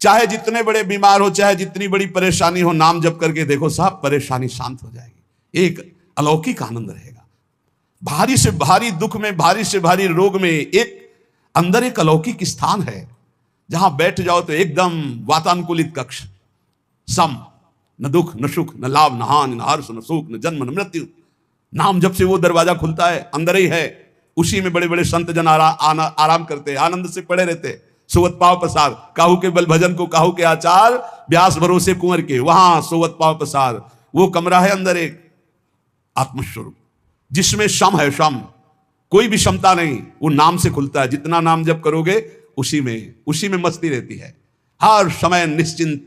चाहे जितने बड़े बीमार हो, चाहे जितनी बड़ी परेशानी हो, नाम जप करके देखो साहब, परेशानी शांत हो जाएगी। एक अलौकिक आनंद रहेगा। भारी से भारी दुख में, भारी से भारी रोग में एक अंदर एक अलौकिक स्थान है, जहां बैठ जाओ तो एकदम वातानुकूलित कक्ष, सम, न दुख न सुख न लाभ न हानि न हर्ष न सुख न जन्म न मृत्यु। नाम जब से वो दरवाजा खुलता है, अंदर ही है। उसी में बड़े बड़े संत जन आराम करते, आनंद से पड़े रहते। सोवत पाव पसार, काहू के बल भजन को काहू के आचार, व्यास भरोसे कुंवर के, वहां सोवत पाव पसार। वो कमरा है अंदर एक आत्मस्वरूप, जिसमें शम है, शम, कोई भी क्षमता नहीं, वो नाम से खुलता है। जितना नाम जप करोगे उसी में मस्ती रहती है। हर समय निश्चिंत,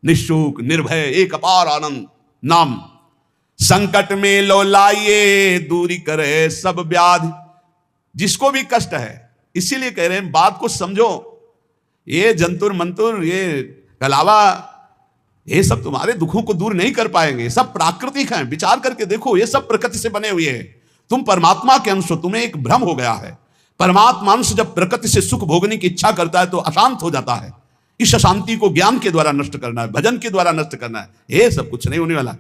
निशुक, निर्भय, एक अपार आनंद। नाम संकट में लो लाइए, दूरी करे सब व्याधि। जिसको भी कष्ट है, इसीलिए कह रहे हैं बात को समझो। ये जंतुर मंतुर, ये कलावा, ये सब तुम्हारे दुखों को दूर नहीं कर पाएंगे। सब प्राकृतिक हैं, विचार करके देखो, ये सब प्रकृति से बने हुए हैं। तुम परमात्मा के अंश हो, तुम्हें एक भ्रम हो गया है। परमात्मा अंश जब प्रकृति से सुख भोगने की इच्छा करता है तो अशांत हो जाता है। इस अशांति को ज्ञान के द्वारा नष्ट करना है, भजन के द्वारा नष्ट करना है। ये सब कुछ नहीं होने वाला,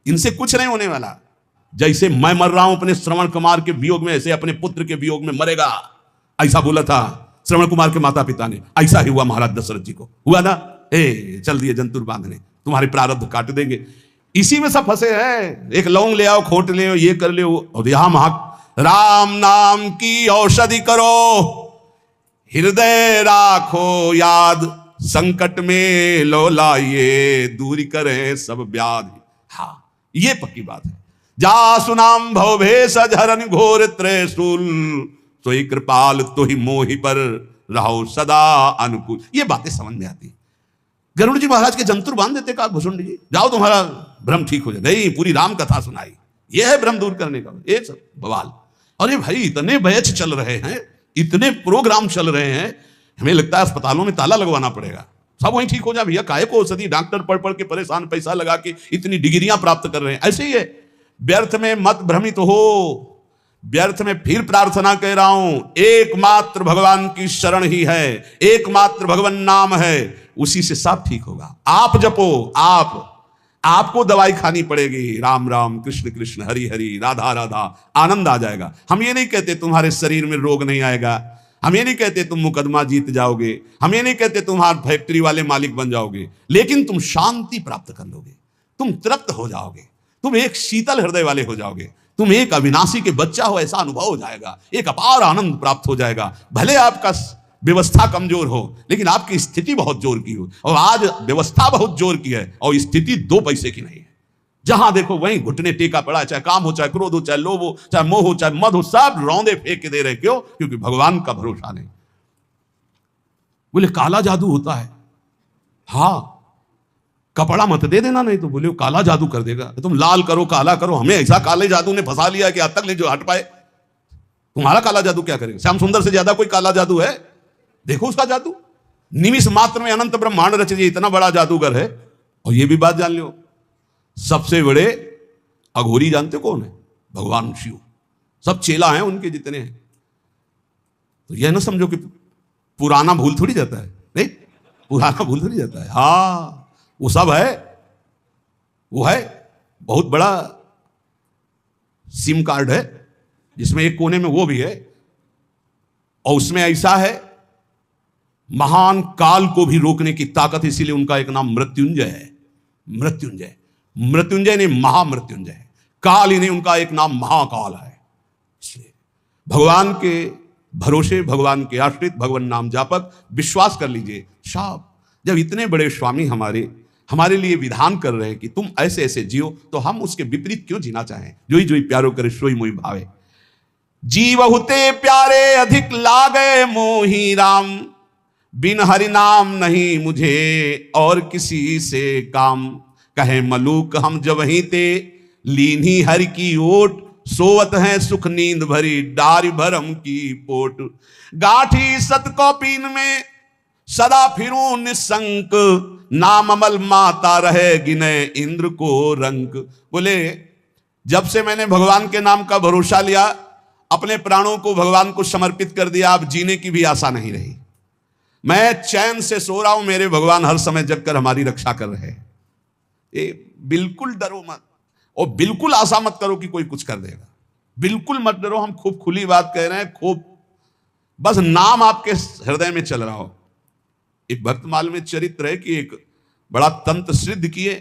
इनसे कुछ नहीं होने वाला। जैसे मैं मर रहा हूं अपने श्रवण कुमार के वियोग में, ऐसे अपने पुत्र के वियोग में मरेगा। ऐसा बोला था श्रवण कुमार के माता पिता ने। ऐसा ही हुआ महाराज दशरथ जी को, हुआ ना। चल दिए जंतुर बांधने, तुम्हारे प्रारब्ध काट देंगे। इसी में सब फंसे हैं। एक लौंग ले आओ, खोट ले आओ, ये कर ले, और यहां महक। राम नाम की औषधि करो, हृदय राखो याद, संकट में लो लाइए, दूरी करे सब व्याधि। हाँ, ये पक्की बात है। जा सुनाम भवभेष झरन घोर त्रैशूल, सोई कृपाल तो ही मोहि पर रहो सदा अनुकूल। ये बातें समझ में आती। गरुड़ जी महाराज के जंतुर बांध देते का भुसुंड जी, जाओ तुम्हारा भ्रम ठीक हो जाए। नहीं, पूरी राम कथा सुनाई। यह है भ्रम दूर करने का एक सब बवाल। अरे भाई, इतने बैच चल रहे हैं, इतने प्रोग्राम चल रहे हैं, हमें लगता है अस्पतालों में ताला लगवाना पड़ेगा, सब वहीं ठीक हो जाए। भैया काहे को औषधि, डॉक्टर पढ़ पढ़ के परेशान, पैसा लगा के इतनी डिग्रियां प्राप्त कर रहे हैं। ऐसे ही है, व्यर्थ में मत भ्रमित हो। व्यर्थ में फिर प्रार्थना कह रहा हूं, एकमात्र भगवान की शरण ही है, एकमात्र भगवान नाम है, उसी से सब ठीक होगा। आप जपो, आपको दवाई खानी पड़ेगी। राम राम, कृष्ण कृष्ण, हरि हरि, राधा राधा, आनंद आ जाएगा। हम ये नहीं कहते तुम्हारे शरीर में रोग नहीं आएगा, हम ये नहीं कहते तुम मुकदमा जीत जाओगे, हम ये नहीं कहते तुम्हारे फैक्ट्री वाले मालिक बन जाओगे, लेकिन तुम शांति प्राप्त कर लोगे, तुम तृप्त हो जाओगे, तुम एक शीतल हृदय वाले हो जाओगे, तुम एक अविनाशी के बच्चा हो ऐसा अनुभव हो जाएगा, एक अपार आनंद प्राप्त हो जाएगा। भले आपका व्यवस्था कमजोर हो, लेकिन आपकी स्थिति बहुत जोर की हो। और आज व्यवस्था बहुत जोर की है और स्थिति 2 पैसे की नहीं है। जहां देखो वहीं घुटने टेका पड़ा है, चाहे काम हो, चाहे क्रोध हो, चाहे लोभ हो, चाहे मोह हो, चाहे मद हो, सब रौंदे फेंक के दे रहे। क्यों? क्योंकि भगवान का भरोसा नहीं। बोले काला जादू होता है। हाँ, कपड़ा मत दे देना, नहीं तो बोले काला जादू कर देगा। तुम लाल करो, काला करो, हमें ऐसा काले जादू ने फंसा लिया कि आज तक नहीं जो हट पाए। तुम्हारा काला जादू क्या करेगा? श्याम सुंदर से ज्यादा कोई काला जादू है? देखो उसका जादू, निमिष मात्र में अनंत ब्रह्मांड रच दिए, इतना बड़ा जादूगर है। और ये भी बात जान लो, सबसे बड़े अघोरी जानते कौन है? भगवान शिव। सब चेला हैं उनके जितने हैं। तो यह ना समझो कि पुराना भूल थोड़ी जाता है, नहीं, पुराना भूल थोड़ी जाता है। हाँ, वो सब है, वो है बहुत बड़ा सिम कार्ड है, जिसमें एक कोने में वो भी है, और उसमें ऐसा है महान काल को भी रोकने की ताकत, इसीलिए उनका एक नाम मृत्युंजय है। मृत्युंजय, मृत्युंजय नहीं महामृत्युंजय, काल ही नहीं, उनका एक नाम महाकाल है। इसलिए भगवान के भरोसे, भगवान के आश्रित, भगवान नाम जापक, विश्वास कर लीजिए साहब। जब इतने बड़े स्वामी हमारे लिए विधान कर रहे हैं कि तुम ऐसे ऐसे जियो, तो हम उसके विपरीत क्यों जीना चाहें? जोई जोई प्यारो करे सोई मोहि भावे। जीवहुते प्यारे अधिक लागे मोहि राम, बिन हरि नाम नहीं मुझे और किसी से काम। कहे मलूक हम जब ही ते, लीनी हरि की ओट, सोवत है सुख नींद भरी, डारी भरम की पोट। गाठी सत को पीन में सदा फिरूं निसंक, नाम अमल माता रहे गिने इंद्र को रंक। बोले जब से मैंने भगवान के नाम का भरोसा लिया, अपने प्राणों को भगवान को समर्पित कर दिया, अब जीने की भी आशा नहीं रही। मैं चैन से सो रहा हूं, मेरे भगवान हर समय जगकर हमारी रक्षा कर रहे हैं। ये बिल्कुल डरो मत, और बिल्कुल आशा मत करो कि कोई कुछ कर देगा। बिल्कुल मत डरो, हम खूब खुली बात कह रहे हैं, खूब बस नाम आपके हृदय में चल रहा हो। एक भक्तमाल में चरित्र है कि एक बड़ा तंत्र सिद्ध किए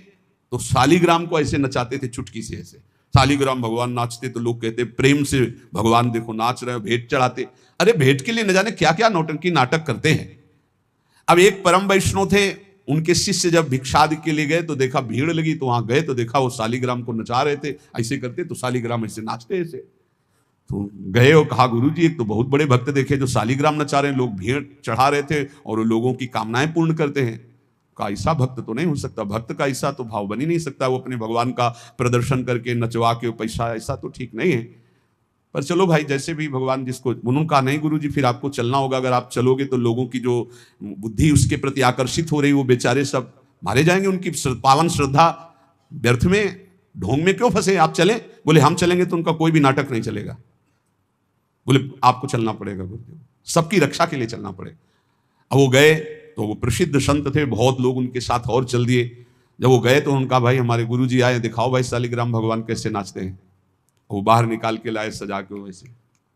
तो शालिग्राम को ऐसे नचाते थे, चुटकी से ऐसे शालिग्राम भगवान नाचते तो लोग कहते प्रेम से भगवान देखो नाच रहे हो, भेंट चढ़ाते। अरे भेंट के लिए न जाने क्या क्या नौटंकी नाटक करते हैं। अब एक परम वैष्णव थे, उनके शिष्य जब भिक्षादि के लिए गए तो देखा भीड़ लगी, तो वहां गए तो देखा वो शालिग्राम को नचा रहे थे, ऐसे करते तो शालिग्राम ऐसे नाचते ऐसे। तो गए और कहा गुरुजी एक तो बहुत बड़े भक्त देखे जो शालिग्राम नचा रहे हैं, लोग भीड़ चढ़ा रहे थे और लोगों की कामनाएं पूर्ण करते हैं। का ऐसा भक्त तो नहीं हो सकता, भक्त का ऐसा तो भाव बन ही नहीं सकता, वो अपने भगवान का प्रदर्शन करके नचवा के पैसा, ऐसा तो ठीक नहीं है। पर चलो भाई जैसे भी भगवान जिसको, उन्होंने कहा नहीं गुरुजी फिर आपको चलना होगा, अगर आप चलोगे तो लोगों की जो बुद्धि उसके प्रति आकर्षित हो रही, वो बेचारे सब मारे जाएंगे, उनकी पावन श्रद्धा व्यर्थ में ढोंग में क्यों फंसे, आप चले। बोले हम चलेंगे तो उनका कोई भी नाटक नहीं चलेगा। बोले आपको चलना पड़ेगा गुरुदेव, सबकी रक्षा के लिए चलना पड़ेगा। अब वो गए तो वो प्रसिद्ध संत थे, बहुत लोग उनके साथ और चल दिए। जब वो गए तो उनका भाई हमारे गुरुजी आए, दिखाओ भाई शालिग्राम भगवान कैसे नाचते हैं। वो बाहर निकाल के लाए सजा के, वैसे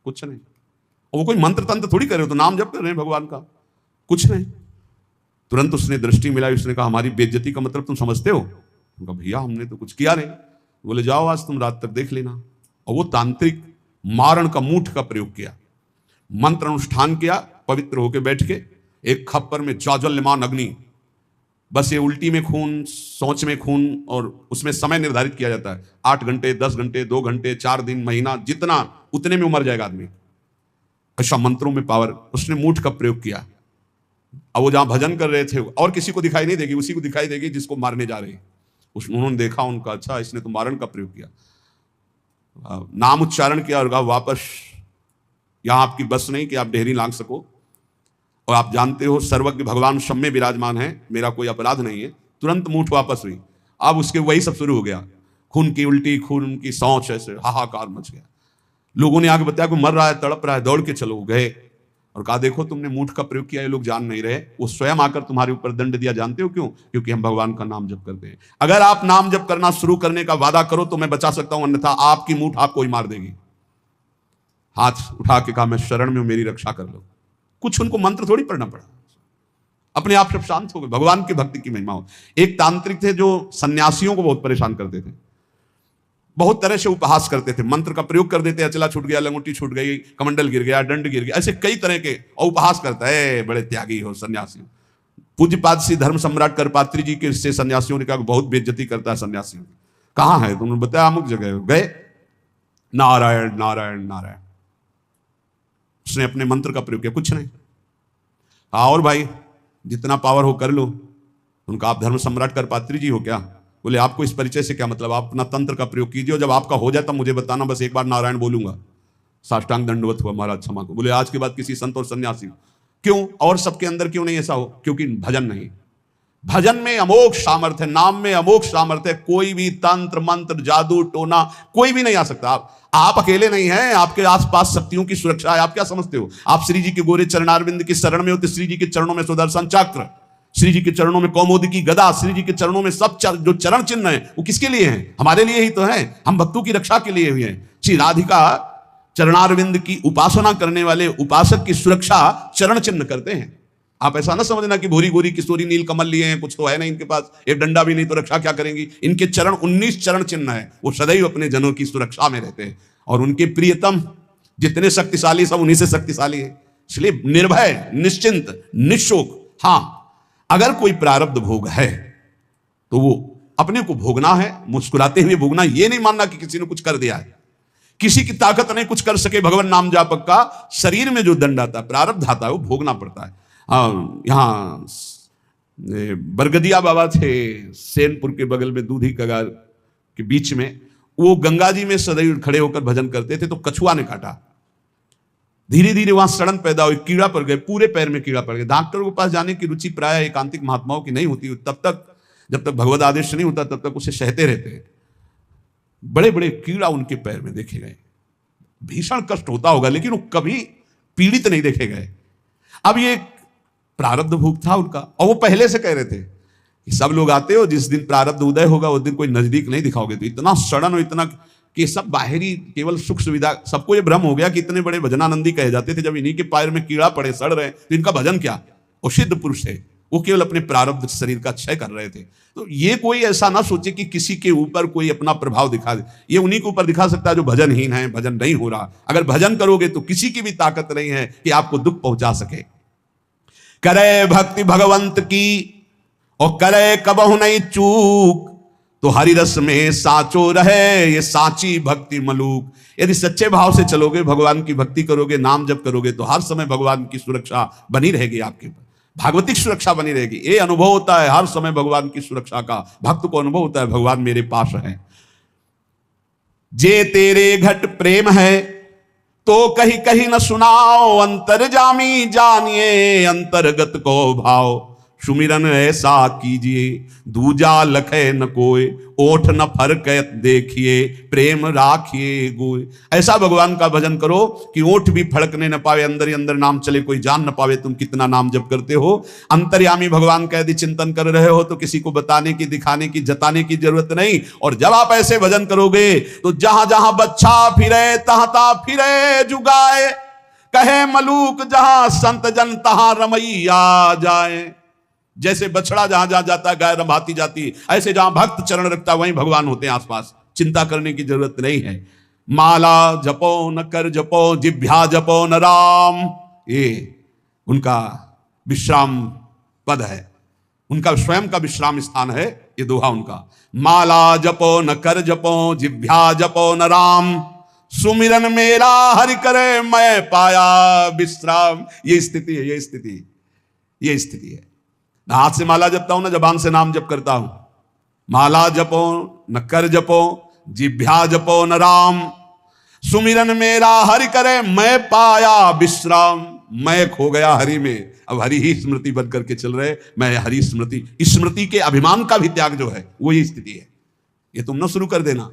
कुछ नहीं। और वो कोई मंत्र तंत्र थोड़ी कर रहे हो, तो नाम जप कर रहे हैं भगवान का, कुछ नहीं। तुरंत उसने दृष्टि मिलाई, उसने कहा हमारी बेइज्जती का मतलब तुम समझते हो। उनका भैया हमने तो कुछ किया नहीं। बोले जाओ आज तुम रात तक देख लेना। और वो तांत्रिक मारण का मूठ का प्रयोग किया, मंत्र अनुष्ठान किया, पवित्र होकर बैठ के एक खप्पर में ज्वाज्वल्यमान अग्नि, बस ये उल्टी में खून, सोच में खून, और उसमें समय निर्धारित किया जाता है 8 घंटे 10 घंटे 2 घंटे 4 दिन महीना, जितना उतने में मर जाएगा आदमी। ऐसा मंत्रों में पावर, उसने मूठ का प्रयोग किया। अब वो जहां भजन कर रहे थे और किसी को दिखाई नहीं देगी, उसी को दिखाई देगी जिसको मारने जा रहे हैं। उन्होंने देखा उनका, अच्छा इसने तो मारण का प्रयोग किया, नाम उच्चारण किया और कहा वापस यहां आपकी बस नहीं कि आप डेहरी लांग सको, और आप जानते हो सर्वज्ञ भगवान सब में विराजमान है, मेरा कोई अपराध नहीं है। तुरंत मूठ वापस हुई। अब उसके वही सब शुरू हो गया, खून की उल्टी, खून की सौंच, ऐसे हाहाकार मच गया। लोगों ने आगे बताया कि मर रहा है, तड़प रहा है, दौड़ के चलो। गए और कहा देखो तुमने मूठ का प्रयोग किया, ये लोग जान नहीं रहे, वो स्वयं आकर तुम्हारे ऊपर दंड दिया। जानते हो क्यों? क्योंकि हम भगवान का नाम जप करते हैं। अगर आप नाम जप करना शुरू करने का वादा करो तो मैं बचा सकता हूं, अन्यथा आपकी मूठ आपको ही मार देगी। हाथ उठा के कहा मैं शरण में हूं, मेरी रक्षा कर लो। कुछ उनको मंत्र थोड़ी पढ़ना पड़ा, अपने आप सब शांत हो गए। भगवान की भक्ति की महिमा हो। एक तांत्रिक थे जो सन्यासियों को बहुत परेशान करते थे, बहुत तरह से उपहास करते थे, मंत्र का प्रयोग कर देते, अचला छूट गया, लंगोटी छूट गई, कमंडल गिर गया, दंड गिर गया, ऐसे कई तरह के, और उपहास करता है बड़े त्यागी हो सन्यासी। पूज्यपाद श्री धर्म सम्राट करपात्री जी के से सन्यासियों ने कहा बहुत बेइज्जती करता है सन्यासियों की। कहां है? तुमने बताया अमुक जगह। गए, नारायण नारायण नारायण, उसने अपने मंत्र का प्रयोग किया, कुछ नहीं। हाँ और भाई जितना पावर हो कर लो। उनका आप धर्म सम्राट करपात्री जी हो क्या? बोले आपको इस परिचय से क्या मतलब, आप अपना तंत्र का प्रयोग कीजिए, जब आपका हो जाए तब मुझे बताना, बस एक बार नारायण बोलूंगा। साष्टांग दंडवत हुआ महाराज क्षमा को। बोले आज के बाद किसी संत और सन्यासी क्यों और सबके अंदर क्यों नहीं ऐसा हो? क्योंकि भजन नहीं, भजन में अमोघ सामर्थ्य है, नाम में अमोघ सामर्थ्य है। कोई भी तंत्र मंत्र जादू टोना कोई भी नहीं आ सकता। आप अकेले नहीं हैं, आपके आसपास शक्तियों की सुरक्षा है। आप क्या समझते हो? आप श्री जी के गोरे चरणारविंद की शरण में हो तो श्री जी के चरणों में सुदर्शन चक्र, श्री जी के चरणों में कौमुदी की गदा, श्री जी के चरणों में सब जो चरण चिन्ह है वो किसके लिए हैं? हमारे लिए ही तो है। हम भक्तों की रक्षा के लिए हुए हैं। श्री राधिका चरणारविंद की उपासना करने वाले उपासक की सुरक्षा चरण चिन्ह करते हैं। आप ऐसा ना समझना कि भूरी गोरी किशोरी नील कमल लिए हैं, कुछ तो है नहीं इनके पास, एक डंडा भी नहीं तो रक्षा क्या करेंगी। इनके चरण 19 चरण चिन्ह है, वो सदैव अपने जनों की सुरक्षा में रहते हैं। और उनके प्रियतम जितने शक्तिशाली सब उन्हीं से शक्तिशाली है। इसलिए निर्भय, निश्चिंत, निशोक। हाँ अगर कोई प्रारब्ध भोग है तो वो अपने को भोगना है, मुस्कुराते हुए भोगना। ये नहीं मानना कि किसी ने कुछ कर दिया है, किसी की ताकत नहीं कुछ कर सके। भगवान नाम जापक का शरीर में जो दंड आता है, प्रारब्ध आता है, वो भोगना पड़ता है। यहाँ बरगदिया बाबा थे सेनपुर के बगल में, दूधी कगार के बीच में, वो गंगा जी में सदैव खड़े होकर भजन करते थे। तो कछुआ ने काटा, धीरे धीरे वहां सड़न पैदा हुई, कीड़ा पड़ गए, पूरे पैर में कीड़ा पड़ गया। डॉक्टर के पास जाने की रुचि प्राय एकांतिक महात्माओं की नहीं होती, तब तक जब तक भगवत आदेश नहीं होता तब तक उसे सहते रहते हैं। बड़े बड़े कीड़ा उनके पैर में देखे गए, भीषण कष्ट होता होगा, लेकिन वो कभी पीड़ित नहीं देखे गए। अब ये प्रारब्ध भोग था उनका, और वो पहले से कह रहे थे कि सब लोग आते हो, जिस दिन प्रारब्ध उदय होगा उस दिन कोई नजदीक नहीं दिखाओगे। तो इतना सड़न और इतना कि सब बाहरी केवल सुख सुविधा, सबको ये भ्रम हो गया कि इतने बड़े भजनानंदी कहे जाते थे, जब इन्हीं के पैर में कीड़ा पड़े सड़ रहे तो इनका भजन क्या। वो सिद्ध पुरुष थे, वो केवल अपने प्रारब्ध शरीर का क्षय कर रहे थे। तो ये कोई ऐसा ना सोचे कि किसी के ऊपर कोई अपना प्रभाव दिखा दे, ये उन्हीं के ऊपर दिखा सकता है जो भजनहीन है, भजन नहीं हो रहा। अगर भजन करोगे तो किसी की भी ताकत नहीं है कि आपको दुख पहुंचा सके। करे भक्ति भगवंत की और करे कबहु नहीं चूक, तो हरि रस में साचो रहे ये साची भक्ति मलूक। यदि सच्चे भाव से चलोगे, भगवान की भक्ति करोगे, नाम जप करोगे, तो हर समय भगवान की सुरक्षा बनी रहेगी, आपके भागवतिक सुरक्षा बनी रहेगी। ये अनुभव होता है हर समय भगवान की सुरक्षा का, भक्त को अनुभव होता है भगवान मेरे पास है। जे तेरे घट प्रेम है तो कहीं कहीं न सुनाओ, अंतर्जामी जानिए अंतर्गत को भाव। सुमिरन ऐसा कीजिए दूजा लखे न कोय, ओठ न फरकत देखिए प्रेम राखिए गोय। ऐसा भगवान का भजन करो कि ओठ भी फड़कने न पावे, अंदर ही अंदर नाम चले, कोई जान न पावे तुम कितना नाम जप करते हो। अंतर्यामी भगवान का यदि चिंतन कर रहे हो तो किसी को बताने की, दिखाने की, जताने की जरूरत नहीं। और जब आप ऐसे भजन करोगे तो जहां जहां बच्चा फिरे तहां तहां फिरे जुगाए, कहे मलूक जहां संत जन तहां रमैया जाए। जैसे बछड़ा जहां जहां जाता है गाय रंभाती जाती, ऐसे जहां भक्त चरण रखता वहीं भगवान होते हैं आसपास, चिंता करने की जरूरत नहीं है। माला जपो न कर जपो, जिभ्या जपो न राम, ये उनका विश्राम पद है, उनका स्वयं का विश्राम स्थान है ये दोहा उनका। माला जपो न कर जपो, जिभ्या जपो न राम, सुमिरन मेरा हरि करे मैं पाया विश्राम। ये स्थिति है, ये स्थिति, ये स्थिति है। हाथ से माला जपता हूं ना, जबान से नाम जप करता हूं। माला जपो न कर जपो, जिभ्या जपो न राम, सुमिरन मेरा हरि करे मैं पाया विश्राम। मैं खो गया हरि में, अब हरि ही स्मृति बन करके चल रहे, मैं हरि स्मृति। स्मृति के अभिमान का भी त्याग जो है वो ये स्थिति है। ये तुम न शुरू कर देना,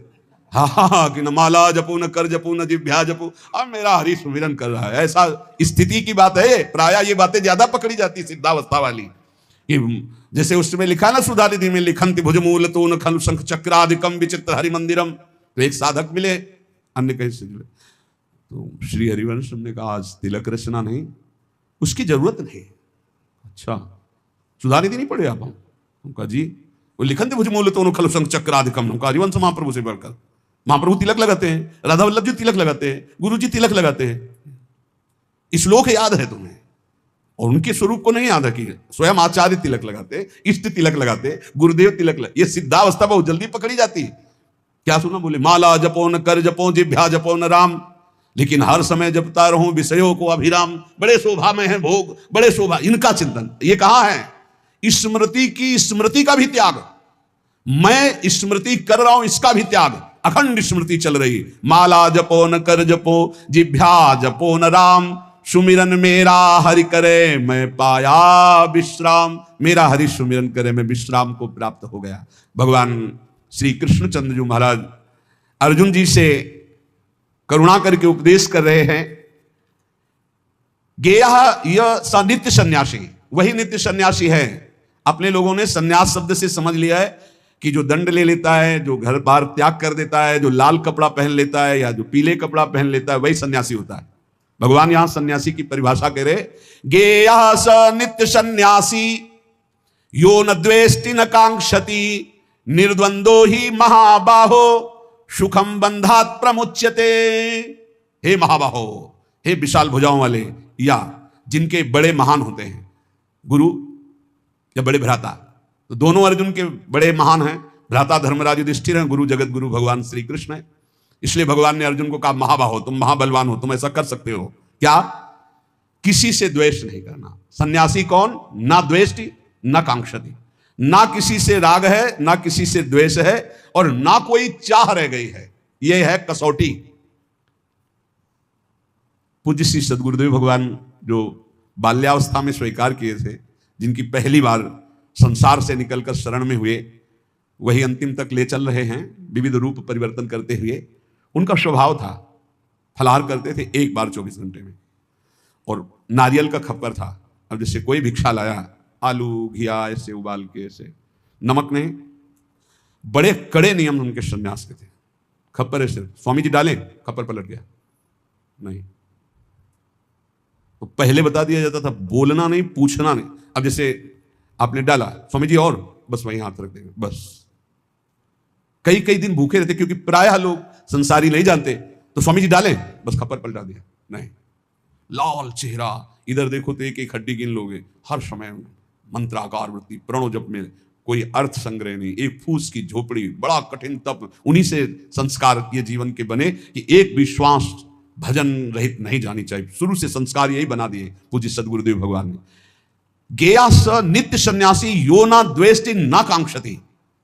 हाँ कि न माला जपो न कर जपो न जिभ्या जपो, अब मेरा हरि सुमिरन कर रहा है, ऐसा स्थिति की बात है। प्राय ये बातें ज्यादा पकड़ी जाती सिद्धावस्था वाली, जैसे उसमें लिखा ना सुधा निधि में, लिखंति भुजमूल तो न खलु शंख चक्रादिकम विचित्र हरि मंदिरम। तो एक साधक मिले, अन्य कहीं से जुड़े, तो श्री हरिवंश ने कहा आज तिलक रचना नहीं, उसकी जरूरत नहीं। अच्छा सुधा निधि नहीं पढ़े आप? उनका जी वो लिखंति भुजमूल तो न खलु शंख चक्रादिकम, उनका हरिवंश महाप्रभु से बढ़कर। महाप्रभु तिलक लगाते हैं, राधा वल्लभ जी तिलक लगाते हैं, गुरु जी तिलक लगाते हैं। श्लोक याद है तुम्हें, और उनके स्वरूप को नहीं याद है कि स्वयं आचार्य तिलक लगाते, इष्ट तिलक लगाते, गुरुदेव तिलक लगाते। ये सिद्धावस्था बहुत जल्दी पकड़ी जाती है। क्या सुना? बोले माला जपो न कर जपो, जिभ्या जपो न राम, लेकिन हर समय जपता रहूं विषयों को अभिराम। बड़े शोभा में है भोग, बड़े शोभा, इनका चिंतन। ये कहा है स्मृति की, स्मृति का भी त्याग, मैं स्मृति कर रहा हूं इसका भी त्याग, अखंड स्मृति चल रही। माला जपो न कर जपो, जिभ्या जपो न राम, सुमिरन मेरा हरि करे मैं पाया विश्राम। मेरा हरि सुमिरन करे मैं विश्राम को प्राप्त हो गया। भगवान श्री कृष्णचंद्र जी महाराज अर्जुन जी से करुणा करके उपदेश कर रहे हैं। गेयः यह नित्य सन्यासी, वही नित्य सन्यासी है। अपने लोगों ने सन्यास शब्द से समझ लिया है कि जो दंड ले लेता है, जो घर बार त्याग कर देता है, जो लाल कपड़ा पहन लेता है या जो पीले कपड़ा पहन लेता है, वही सन्यासी होता है। भगवान यहां सन्यासी की परिभाषा कह रहे, गेयः स नित्य सन्यासी यो न द्वेष्टि न कांक्षति, निर्द्वंदो ही महाबाहो सुखम बंधात प्रमुच्यते। हे महाबाहो, हे विशाल भुजाओं वाले, या जिनके बड़े महान होते हैं, गुरु या बड़े भ्राता। तो दोनों अर्जुन के बड़े महान हैं, भ्राता धर्मराज युधिष्ठिर हैं, गुरु जगत गुरु भगवान श्री कृष्ण है। इसलिए भगवान ने अर्जुन को कहा महाबाहो, तुम महाबलवान हो, तुम ऐसा कर सकते हो। क्या? किसी से द्वेष नहीं करना। सन्यासी कौन? ना द्वेष्टि ना कांक्षति, ना किसी से राग है, ना किसी से द्वेष है, और ना कोई चाह रह गई है। यह है कसौटी। पूज्य श्री सद्गुरुदेव भगवान जो बाल्यावस्था में स्वीकार किए थे, जिनकी पहली बार संसार से निकलकर शरण में हुए, वही अंतिम तक ले चल रहे हैं विविध रूप परिवर्तन करते हुए। उनका स्वभाव था, फलाहार करते थे एक बार 24 घंटे में, और नारियल का खप्पर था, अब जैसे कोई भिक्षा लाया, आलू घिया ऐसे उबाल के, ऐसे नमक नहीं, बड़े कड़े नियम उनके सन्यास के थे। खप्पर ऐसे स्वामी जी डालें, खप्पर पलट गया नहीं। तो पहले बता दिया जाता था बोलना नहीं, पूछना नहीं। अब जैसे आपने डाला, स्वामी जी और, बस वहीं हाथ रख देंगे बस। कई कई दिन भूखे रहते, क्योंकि प्रायः लोग संसारी नहीं जानते, तो स्वामी जी डालें, बस खप्पर पलटा दिया नहीं। लाल चेहरा, इधर देखो तो एक एक हड्डी गिन लोगे, हर समय मंत्राकार वृत्ति, प्रणो जप में कोई अर्थ संग्रह नहीं, एक फूस की झोपड़ी, बड़ा कठिन तप। उन्हीं से संस्कार ये जीवन के बने कि एक भी श्वास भजन रहित नहीं जानी चाहिए। शुरू से संस्कार यही बना दिए पूज्य सदगुरुदेव भगवान ने। गेया स नित्य सन्यासी यो ना द्वेष्टि ना कांक्षति,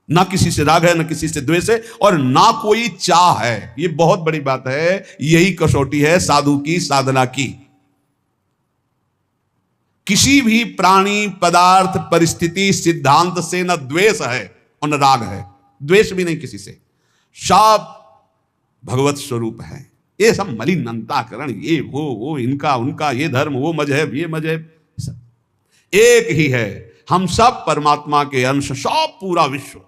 ना किसी से राग है, ना किसी से द्वेष है, और ना कोई चाह है। ये बहुत बड़ी बात है, यही कसौटी है साधु की साधना की। किसी भी प्राणी, पदार्थ, परिस्थिति, सिद्धांत से न द्वेष है और न राग है, द्वेष भी नहीं किसी से। सब भगवत स्वरूप है। ये सब मलिन अंतःकरण, ये वो इनका उनका, ये धर्म वो मजहब ये मजहब, एक ही है। हम सब परमात्मा के अंश, सब पूरा विश्व,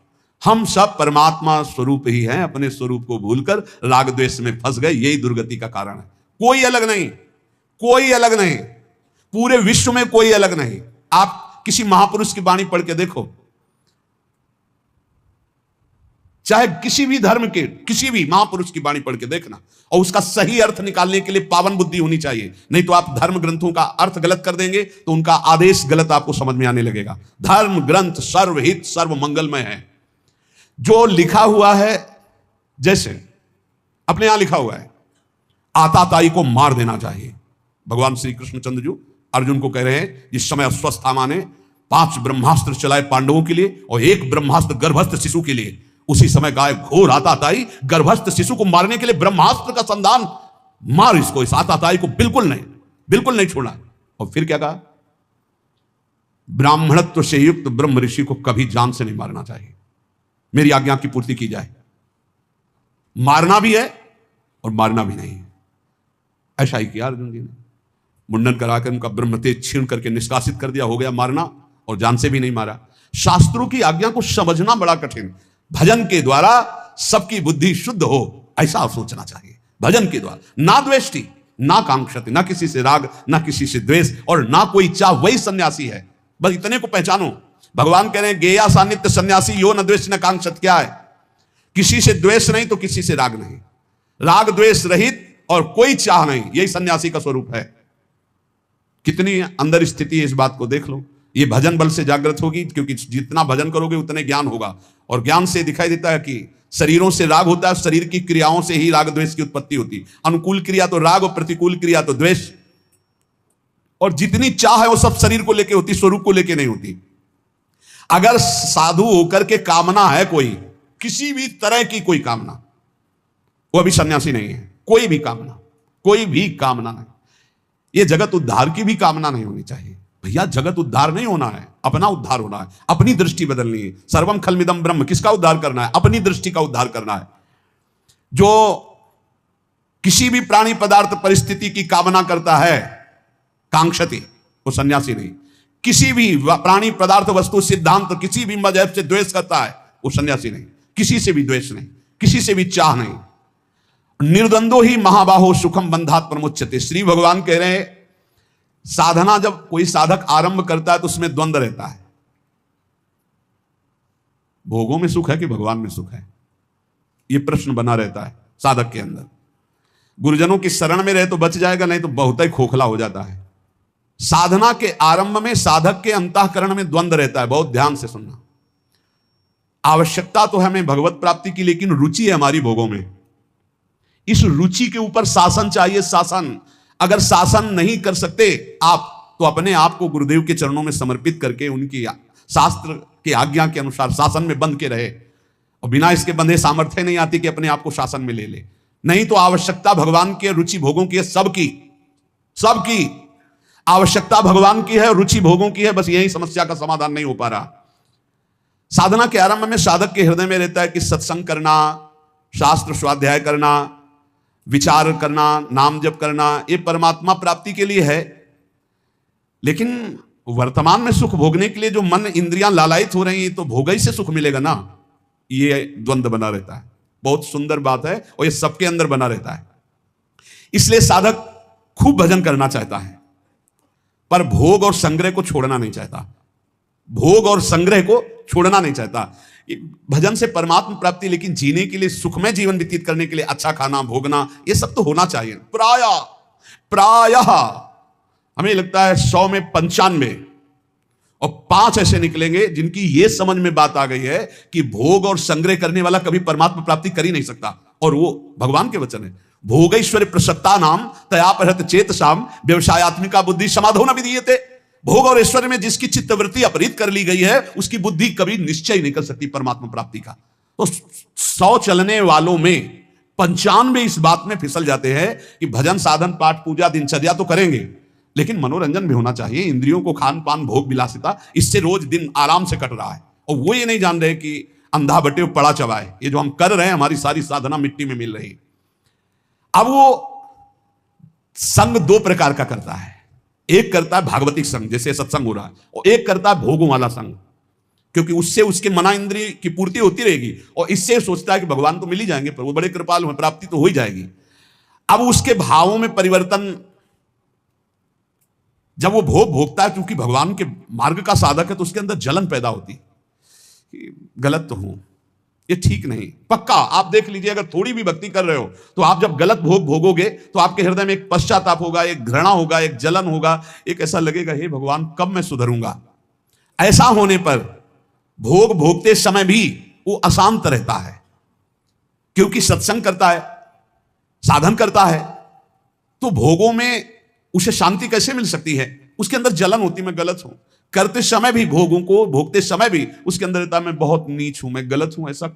हम सब परमात्मा स्वरूप ही हैं। अपने स्वरूप को भूलकर राग द्वेष में फंस गए, यही दुर्गति का कारण है। कोई अलग नहीं, कोई अलग नहीं, पूरे विश्व में कोई अलग नहीं। आप किसी महापुरुष की वाणी पढ़ के देखो, चाहे किसी भी धर्म के किसी भी महापुरुष की वाणी पढ़ के देखना, और उसका सही अर्थ निकालने के लिए पावन बुद्धि होनी चाहिए। नहीं तो आप धर्म ग्रंथों का अर्थ गलत कर देंगे तो उनका आदेश गलत आपको समझ में आने लगेगा। धर्म ग्रंथ सर्वहित सर्व मंगलमय है। जो लिखा हुआ है, जैसे अपने यहां लिखा हुआ है, आताताई को मार देना चाहिए। भगवान श्री कृष्णचंद्र जी अर्जुन को कह रहे हैं, जिस समय अश्वत्थामा ने 5 ब्रह्मास्त्र चलाए पांडवों के लिए और 1 ब्रह्मास्त्र गर्भस्थ शिशु के लिए, उसी समय गाय घोर आताताई गर्भस्थ शिशु को मारने के लिए ब्रह्मास्त्र का संधान, मार इसको, इस आताताई को बिल्कुल नहीं छोड़ा। और फिर क्या कहा, ब्राह्मणत्व से युक्त ब्रह्म ऋषि को कभी जान से नहीं मारना चाहिए, मेरी आज्ञा की पूर्ति की जाए। मारना भी है और मारना भी नहीं है। ऐसा ही किया अर्जुन जी ने, मुंडन कराकर उनका ब्रह्म तेज छीन करके निष्कासित कर दिया, हो गया मारना, और जान से भी नहीं मारा। शास्त्रों की आज्ञा को समझना बड़ा कठिन। भजन के द्वारा सबकी बुद्धि शुद्ध हो, ऐसा सोचना चाहिए। भजन के द्वारा ना द्वेष्टि ना कांक्षति, ना किसी से राग ना किसी से द्वेष, और ना कोई चाह, वही सन्यासी है। बस इतने को पहचानो। भगवान कह रहे हैं गेया सा नित्य सन्यासी यो न द्वेष न कांक्षत। क्या है, किसी से द्वेष नहीं तो किसी से राग नहीं, राग द्वेष रहित और कोई चाह नहीं, यही सन्यासी का स्वरूप है। कितनी अंदर स्थिति है, इस बात को देख लो। ये भजन बल से जागृत होगी, क्योंकि जितना भजन करोगे उतने ज्ञान होगा, और ज्ञान से दिखाई देता है कि शरीरों से राग होता है, शरीर की क्रियाओं से ही राग द्वेष की उत्पत्ति होती। अनुकूल क्रिया तो राग और प्रतिकूल क्रिया तो द्वेष, और जितनी चाह है वो सब शरीर को लेके होती, स्वरूप को लेके नहीं होती। अगर साधु होकर के कामना है कोई, किसी भी तरह की कोई कामना, वो अभी सन्यासी नहीं है। कोई भी कामना नहीं। ये जगत उद्धार की भी कामना नहीं होनी चाहिए। भैया जगत उद्धार नहीं होना है, अपना उद्धार होना है, अपनी दृष्टि बदलनी है। सर्वम खलमिदम ब्रह्म, किसका उद्धार करना है, अपनी दृष्टि का उद्धार करना है। जो किसी भी प्राणी पदार्थ परिस्थिति की कामना करता है, कांक्षति, वो सन्यासी नहीं। किसी भी प्राणी पदार्थ वस्तु सिद्धांत किसी भी मजहब से द्वेष करता है, वो सन्यासी नहीं। किसी से भी द्वेष नहीं, किसी से भी चाह नहीं। निर्द्वंदो ही महाबाहो सुखम बंधात प्रमुच्यते। श्री भगवान कह रहे हैं, साधना जब कोई साधक आरंभ करता है तो उसमें द्वंद्व रहता है। भोगों में सुख है कि भगवान में सुख है, यह प्रश्न बना रहता है साधक के अंदर। गुरुजनों की शरण में रहे तो बच जाएगा, नहीं तो बहुत ही खोखला हो जाता है। साधना के आरंभ में साधक के अंतःकरण में द्वंद्व रहता है। बहुत ध्यान से सुनना। आवश्यकता तो है हमें भगवत प्राप्ति की, लेकिन रुचि है हमारी भोगों में। इस रुचि के ऊपर शासन चाहिए, शासन। अगर शासन नहीं कर सकते आप, तो अपने आप को गुरुदेव के चरणों में समर्पित करके उनकी शास्त्र के आज्ञा के अनुसार शासन में बंध के रहे। और बिना इसके बंधे सामर्थ्य नहीं आती कि अपने आप को शासन में ले ले। नहीं तो आवश्यकता भगवान की, रुचि भोगों की है, सबकी आवश्यकता भगवान की है, रुचि भोगों की है। बस यही समस्या का समाधान नहीं हो पा रहा। साधना के आरंभ में साधक के हृदय में रहता है कि सत्संग करना, शास्त्र स्वाध्याय करना, विचार करना, नाम जप करना, ये परमात्मा प्राप्ति के लिए है। लेकिन वर्तमान में सुख भोगने के लिए जो मन इंद्रियां लालायित हो रही हैं, तो भोग ही से सुख मिलेगा ना। ये द्वंद्व बना रहता है। बहुत सुंदर बात है, और ये सबके अंदर बना रहता है। इसलिए साधक खूब भजन करना चाहता है, पर भोग और संग्रह को छोड़ना नहीं चाहता। भोग और संग्रह को छोड़ना नहीं चाहता। भजन से परमात्मा प्राप्ति, लेकिन जीने के लिए, सुखमय जीवन व्यतीत करने के लिए अच्छा खाना, भोगना, ये सब तो होना चाहिए। प्रायः हमें लगता है 100 में 95 और 5 ऐसे निकलेंगे जिनकी ये समझ में बात आ गई है कि भोग और संग्रह करने वाला कभी परमात्मा प्राप्ति कर ही नहीं सकता। और वो भगवान के वचन है, भोगैश्वर्य प्रसक्ता नाम तयापहृत चेतसाम व्यवसायत्मिका बुद्धि समाधो न विधीयते। भोग और ऐश्वर्य में जिसकी चित्तवृत्ति अपहृत कर ली गई है, उसकी बुद्धि कभी निश्चय नहीं कर सकती परमात्मा प्राप्ति का। तो 100 चलने वालों में 95 इस बात में फिसल जाते हैं कि भजन, साधन, पाठ, पूजा, दिनचर्या तो करेंगे, लेकिन मनोरंजन भी होना चाहिए। इंद्रियों को खान पान, भोग विलासिता, इससे रोज दिन आराम से कट रहा है, और वो ये नहीं जान रहे कि अंधा बटे पड़ा चबाए। ये जो हम कर रहे हैं, हमारी सारी साधना मिट्टी में मिल रही। अब वो संग 2 प्रकार का करता है। एक करता है भागवतिक संग, जैसे सत्संग हो रहा है, और एक करता है भोगों वाला संग, क्योंकि उससे उसके मना इंद्रिय की पूर्ति होती रहेगी, और इससे सोचता है कि भगवान तो मिल ही जाएंगे, पर वो बड़े कृपालु हैं, प्राप्ति तो हो ही जाएगी। अब उसके भावों में परिवर्तन, जब वो भोग भोगता है, क्योंकि भगवान के मार्ग का साधक है, तो उसके अंदर जलन पैदा होती कि गलत तो हूं, ये ठीक नहीं। पक्का आप देख लीजिए, अगर थोड़ी भी भक्ति कर रहे हो, तो आप जब गलत भोग भोगोगे, तो आपके हृदय में एक पश्चाताप होगा, एक घृणा होगा, एक जलन होगा, एक ऐसा लगेगा, हे भगवान कब मैं सुधरूंगा। ऐसा होने पर भोग भोगते समय भी वो अशांत रहता है, क्योंकि सत्संग करता है, साधन करता है, तो भोगों में उसे शांति कैसे मिल सकती है? उसके अंदर जलन होती, मैं गलत हूं। करते समय भी, भोगों को भोगते समय भी उसके अंदर रहता, मैं बहुत नीच हूं, मैं गलत हूं, ऐसा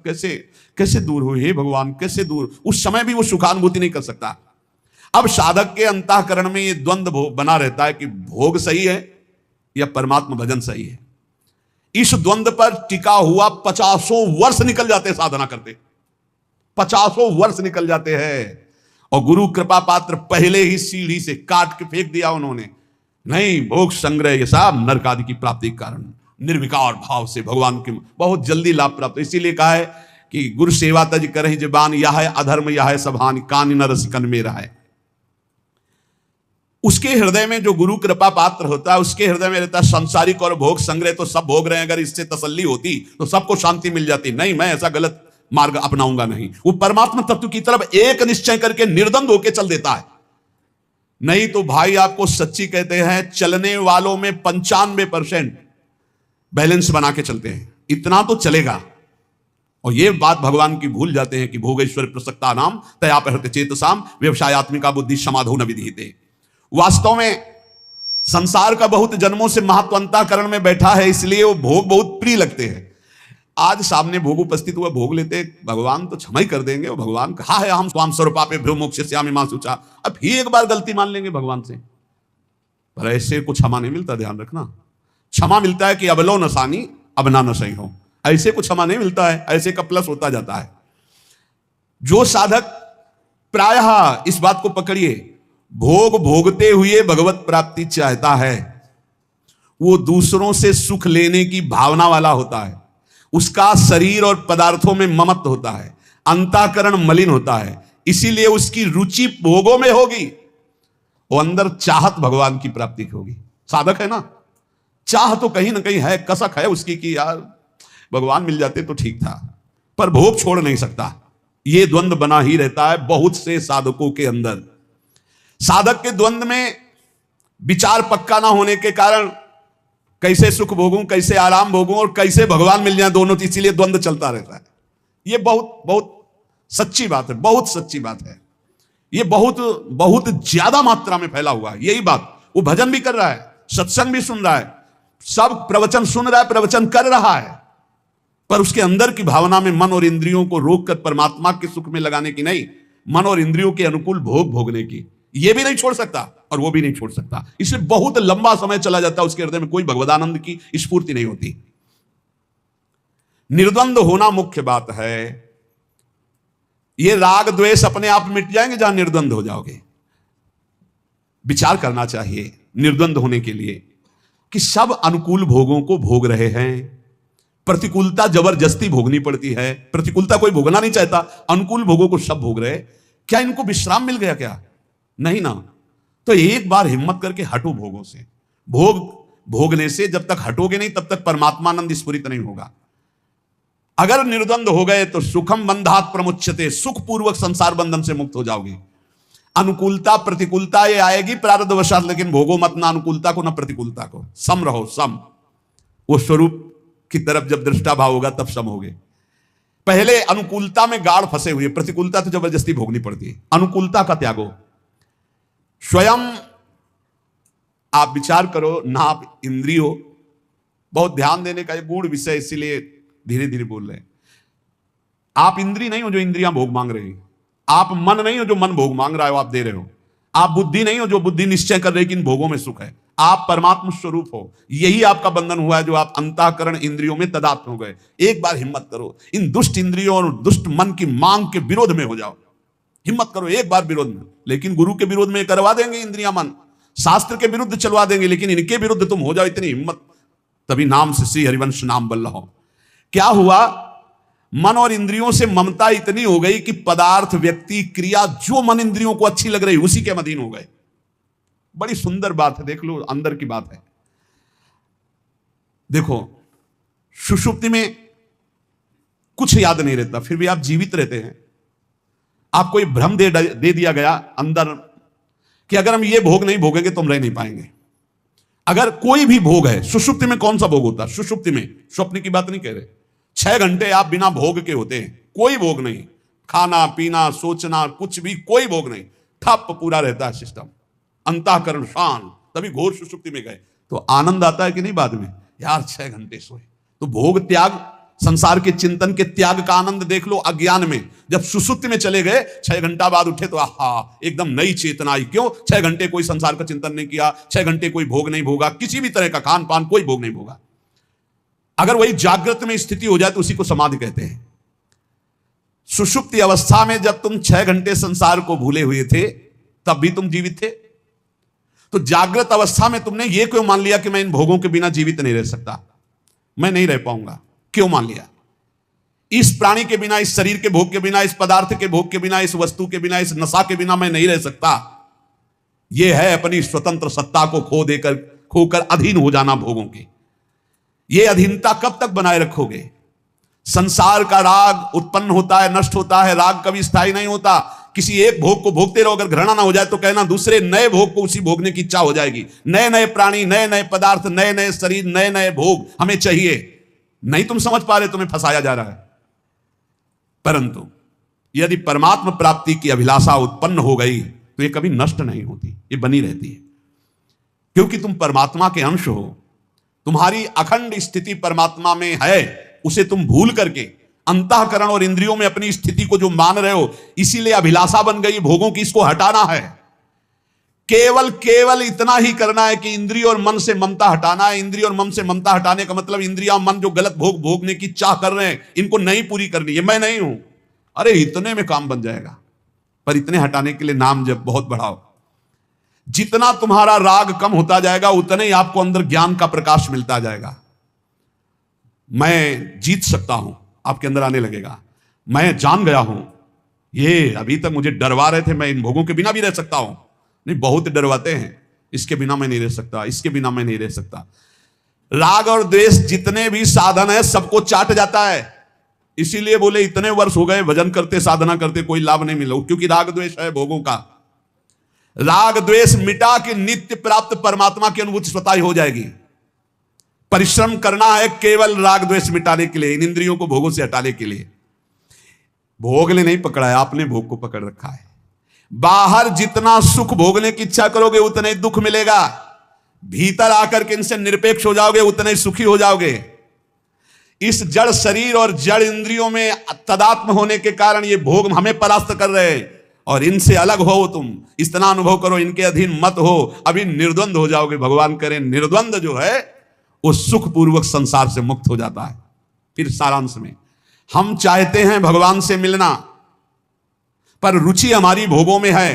कैसे दूर हो, हे भगवान कैसे दूर। उस समय भी वो सुखानुभूति नहीं कर सकता। अब साधक के अंतःकरण में ये द्वंद्व बना रहता है कि भोग सही है या परमात्मा भजन सही है। इस द्वंद्व पर टिका हुआ 50 वर्ष निकल जाते हैं साधना करते, 50 वर्ष निकल जाते हैं, और गुरु कृपा पात्र पहले ही सीढ़ी से काट के फेंक दिया उन्होंने। नहीं, भोग संग्रह ये सब नरक आदि की प्राप्ति के कारण निर्विकार भाव से भगवान के बहुत जल्दी लाभ प्राप्त। इसीलिए कहा है कि गुरु सेवा तज करहि जबान, यह है अधर्म यह है सभान, कान न रसिकन में रहा है। उसके हृदय में जो गुरु कृपा पात्र होता है, उसके हृदय में रहता है संसारिक और भोग संग्रह, तो सब भोग रहे हैं, अगर इससे तसल्ली होती तो सबको शांति मिल जाती। नहीं, मैं ऐसा गलत मार्ग अपनाऊंगा नहीं। वो परमात्मा तत्व की तरफ एक निश्चय करके निर्द्वंद होकर चल देता है। नहीं तो भाई आपको सच्ची कहते हैं, चलने वालों में 95% बैलेंस बना के चलते हैं, इतना तो चलेगा। और ये बात भगवान की भूल जाते हैं कि भोगेश्वर प्रसक्ता नाम तयापहृत चेतसाम व्यवसायत्मिका बुद्धि समाधो न विधीयते। वास्तव में संसार का बहुत जन्मों से महत्वंताकरण में बैठा है, इसलिए वो भोग बहुत प्रिय लगते हैं। आज सामने भोग उपस्थित हुआ, भोग लेते, भगवान तो क्षमा ही कर देंगे, और भगवान कहा है हम स्वाम स्वरूपापे भ्यो मोक्षयिष्यामि मा शुचा। अब ही एक बार गलती मान लेंगे भगवान से, पर ऐसे कुछ क्षमा नहीं मिलता, ध्यान रखना। क्षमा मिलता है कि अब लो नसानी अब ना नसई हो, ऐसे कुछ क्षमा नहीं मिलता है, ऐसे का प्लस होता जाता है। जो साधक प्रायः इस बात को पकड़िए, भोग भोगते हुए भगवत प्राप्ति चाहता है, वो दूसरों से सुख लेने की भावना वाला होता है, उसका शरीर और पदार्थों में ममत्व होता है, अंतःकरण मलिन होता है, इसीलिए उसकी रुचि भोगों में होगी, वो अंदर चाहत भगवान की प्राप्ति की होगी। साधक है ना, चाह तो कहीं ना कहीं है, कसक है उसकी कि यार भगवान मिल जाते तो ठीक था, पर भोग छोड़ नहीं सकता। ये द्वंद्व बना ही रहता है बहुत से साधकों के अंदर। साधक के द्वंद्व में विचार पक्का ना होने के कारण कैसे सुख भोगूं, कैसे आराम भोगूं, और कैसे भगवान मिल जाए, दोनों, इसीलिए द्वंद्व चलता रहता है। ये बहुत बहुत सच्ची बात है, बहुत सच्ची बात है। ये बहुत बहुत ज्यादा मात्रा में फैला हुआ है यही बात। वो भजन भी कर रहा है, सत्संग भी सुन रहा है, सब प्रवचन सुन रहा है, प्रवचन कर रहा है, पर उसके अंदर की भावना में मन और इंद्रियों को रोककर परमात्मा के सुख में लगाने की नहीं, मन और इंद्रियों के अनुकूल भोग भोगने की, ये भी नहीं छोड़ सकता और वो भी नहीं छोड़ सकता। इसलिए बहुत लंबा समय चला जाता है, उसके हृदय में कोई भगवदानंद की स्फूर्ति नहीं होती। निर्द्वंद होना मुख्य बात है। ये राग द्वेष अपने आप मिट जाएंगे जहां निर्द्वंद हो जाओगे। विचार करना चाहिए निर्द्वंद होने के लिए। कि सब अनुकूल भोगों को भोग रहे हैं, प्रतिकूलता जबरदस्ती भोगनी पड़ती है, प्रतिकूलता कोई भोगना नहीं चाहता, अनुकूल भोगों को सब भोग रहे, क्या इनको विश्राम मिल गया क्या? नहीं ना। तो एक बार हिम्मत करके हटो भोगों से। भोगने से जब तक हटोगे नहीं तब तक परमात्मानंद स्फुरित नहीं होगा। अगर निर्द्वंद हो गए तो सुखम बंधात प्रमुच्यते, सुख पूर्वक संसार बंधन से मुक्त हो जाओगे। अनुकूलता प्रतिकूलता ये आएगी प्रारब्धवशात, लेकिन भोगो मत ना अनुकूलता को ना प्रतिकूलता को, सम रहो, सम। वो स्वरूप की तरफ जब दृष्टा भाव होगा तब सम होगे। पहले अनुकूलता में गाढ़ फंसे हुए, प्रतिकूलता तो जबरदस्ती भोगनी पड़ती है। अनुकूलता का त्यागो। स्वयं आप विचार करो, नाप इंद्रियों, बहुत ध्यान देने का एक गूढ़ विषय, इसीलिए धीरे धीरे बोल रहे हैं। आप इंद्री नहीं हो जो इंद्रियां भोग मांग रही, आप मन नहीं हो जो मन भोग मांग रहा है, आप दे रहे हो। आप बुद्धि नहीं हो जो बुद्धि निश्चय कर रही कि इन भोगों में सुख है। आप परमात्मा स्वरूप हो। यही आपका बंधन हुआ है जो आप अंतःकरण इंद्रियों में तदात्म हो गए। एक बार हिम्मत करो, इन दुष्ट इंद्रियों और दुष्ट मन की मांग के विरोध में हो जाओ। हिम्मत करो एक बार विरोध में। लेकिन गुरु के विरोध में करवा देंगे इंद्रियां मन, शास्त्र के विरुद्ध चलवा देंगे, लेकिन इनके विरुद्ध तुम हो जाओ, इतनी हिम्मत। तभी नाम से श्री हरिवंश नाम बल्ला हो। क्या हुआ? मन और इंद्रियों से ममता इतनी हो गई कि पदार्थ, व्यक्ति, क्रिया जो मन इंद्रियों को अच्छी लग रही उसी के अधीन हो गए। बड़ी सुंदर बात है, देख लो, अंदर की बात है। देखो, सुषुप्ति में कुछ याद नहीं रहता, फिर भी आप जीवित रहते हैं। आपको ये भ्रम दे दिया गया अंदर कि अगर हम ये भोग नहीं भोगेंगे तो हम रह नहीं पाएंगे। अगर कोई भी भोग है, सुषुप्ति में कौन सा भोग होता है? सुषुप्ति में, स्वप्न की बात नहीं कह रहे, 6 घंटे आप बिना भोग के होते हैं, कोई भोग नहीं, खाना पीना सोचना कुछ भी, कोई भोग नहीं, ठप पूरा रहता है सिस्टम, अंतःकरण शांत। तभी घोर सुषुप्ति में गए तो आनंद आता है कि नहीं? बाद में यार 6 घंटे सोए। तो भोग त्याग, संसार के चिंतन के त्याग का आनंद देख लो अज्ञान में। जब सुषुप्ति में चले गए, 6 घंटा बाद उठे तो आहा, एकदम नई चेतना आई। क्यों? 6 घंटे कोई संसार का चिंतन नहीं किया, 6 घंटे कोई भोग नहीं भोगा, किसी भी तरह का खान पान कोई भोग नहीं भोगा। अगर वही जागृत में स्थिति हो जाए तो उसी को समाधि कहते हैं। सुषुप्ति अवस्था में जब तुम 6 घंटे संसार को भूले हुए थे तब भी तुम जीवित थे। तो जागृत अवस्था में तुमने ये क्यों मान लिया कि मैं इन भोगों के बिना जीवित नहीं रह सकता, मैं नहीं रह पाऊंगा? क्यों मान लिया? इस प्राणी के बिना, इस शरीर के भोग के बिना, इस पदार्थ के भोग के बिना, इस वस्तु के बिना, इस नशा के बिना मैं नहीं रह सकता। यह है अपनी स्वतंत्र सत्ता को खोकर अधीन हो जाना भोगों के। यह अधीनता कब तक बनाए रखोगे? संसार का राग उत्पन्न होता है, नष्ट होता है, राग कभी स्थायी नहीं होता। किसी एक भोग को भोगते रहो, अगर घृणा ना हो जाए तो कहना दूसरे नए भोग को उसी भोगने की इच्छा हो जाएगी। नए नए प्राणी, नए नए पदार्थ, नए नए शरीर, नए नए भोग हमें चाहिए। नहीं तुम समझ पा रहे, तुम्हें फंसाया जा रहा है। परंतु यदि परमात्मा प्राप्ति की अभिलाषा उत्पन्न हो गई तो ये कभी नष्ट नहीं होती, ये बनी रहती है। क्योंकि तुम परमात्मा के अंश हो, तुम्हारी अखंड स्थिति परमात्मा में है। उसे तुम भूल करके अंतःकरण और इंद्रियों में अपनी स्थिति को जो मान रहे हो, इसीलिए अभिलाषा बन गई भोगों की, इसको हटाना है। केवल इतना ही करना है कि इंद्रिय और मन से ममता हटाना है। इंद्रिय और मन से ममता हटाने का मतलब इंद्रिया मन जो गलत भोग भोगने की चाह कर रहे हैं, इनको नहीं पूरी करनी है। मैं नहीं हूं, अरे इतने में काम बन जाएगा। पर इतने हटाने के लिए नाम जब बहुत बढ़ाओ। जितना तुम्हारा राग कम होता जाएगा उतने ही आपको अंदर ज्ञान का प्रकाश मिलता जाएगा। मैं जीत सकता हूं, आपके अंदर आने लगेगा। मैं जान गया हूं, ये अभी तक मुझे डरवा रहे थे, मैं इन भोगों के बिना भी रह सकता हूं। नहीं, बहुत डरवाते हैं, इसके बिना मैं नहीं रह सकता, इसके बिना मैं नहीं रह सकता। राग और द्वेष जितने भी साधन है सबको चाट जाता है। इसीलिए बोले इतने वर्ष हो गए भजन करते, साधना करते, कोई लाभ नहीं मिला, क्योंकि राग द्वेष है भोगों का। राग द्वेष मिटा के नित्य प्राप्त परमात्मा की अनुभूति स्वतः ही हो जाएगी। परिश्रम करना है केवल राग द्वेष मिटाने के लिए, इन इंद्रियों को भोगों से हटाने के लिए। भोग ने नहीं पकड़ा है, आपने भोग को पकड़ रखा है। बाहर जितना सुख भोगने की इच्छा करोगे उतना ही दुख मिलेगा। भीतर आकर के इनसे निरपेक्ष हो जाओगे उतने ही सुखी हो जाओगे। इस जड़ शरीर और जड़ इंद्रियों में तदात्म होने के कारण ये भोग हमें परास्त कर रहे हैं, और इनसे अलग हो तुम, इतना अनुभव करो, इनके अधीन मत हो, अभी निर्द्वंद हो जाओगे। भगवान करें निर्द्वंद जो है वो सुख पूर्वक संसार से मुक्त हो जाता है। फिर सारांश में हम चाहते हैं भगवान से मिलना, पर रुचि हमारी भोगों में है।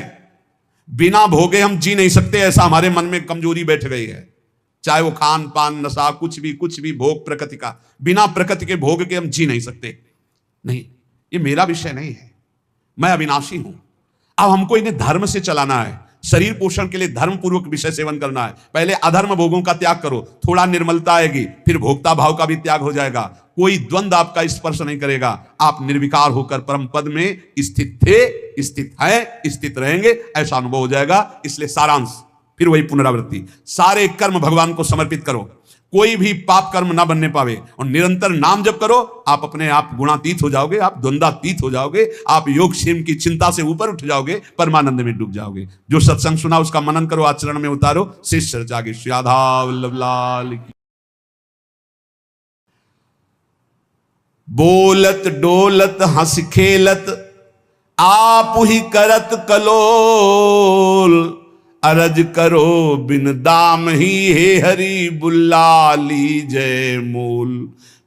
बिना भोगे हम जी नहीं सकते, ऐसा हमारे मन में कमजोरी बैठ गई है। चाहे वो खान पान नशा कुछ भी भोग प्रकृति का, बिना प्रकृति के भोग के हम जी नहीं सकते। नहीं, ये मेरा विषय नहीं है, मैं अविनाशी हूं। अब हमको इन्हें धर्म से चलाना है, शरीर पोषण के लिए धर्म पूर्वक विषय सेवन करना है। पहले अधर्म भोगों का त्याग करो, थोड़ा निर्मलता आएगी, फिर भोक्ता भाव का भी त्याग हो जाएगा, कोई द्वंद्व आपका स्पर्श नहीं करेगा। आप निर्विकार होकर परम पद में स्थित थे, स्थित हैं, स्थित रहेंगे, ऐसा अनुभव हो जाएगा। इसलिए सारांश फिर वही पुनरावृत्ति, सारे कर्म भगवान को समर्पित करो, कोई भी पाप कर्म ना बनने पावे, और निरंतर नाम जप करो। आप अपने आप गुणातीत हो जाओगे, आप द्वंद्वातीत हो जाओगे, आप योग क्षेम की चिंता से ऊपर उठ जाओगे, परमानंद में डूब जाओगे। जो सत्संग सुना उसका मनन करो, आचरण में उतारो। शेष चर्चा के श्री राधा वल्लभ लाल की। बोलत डोलत हंस खेलत आप ही करत कलोल, अरज करो बिन दाम ही हे हरि बुल्ला लीजय मूल।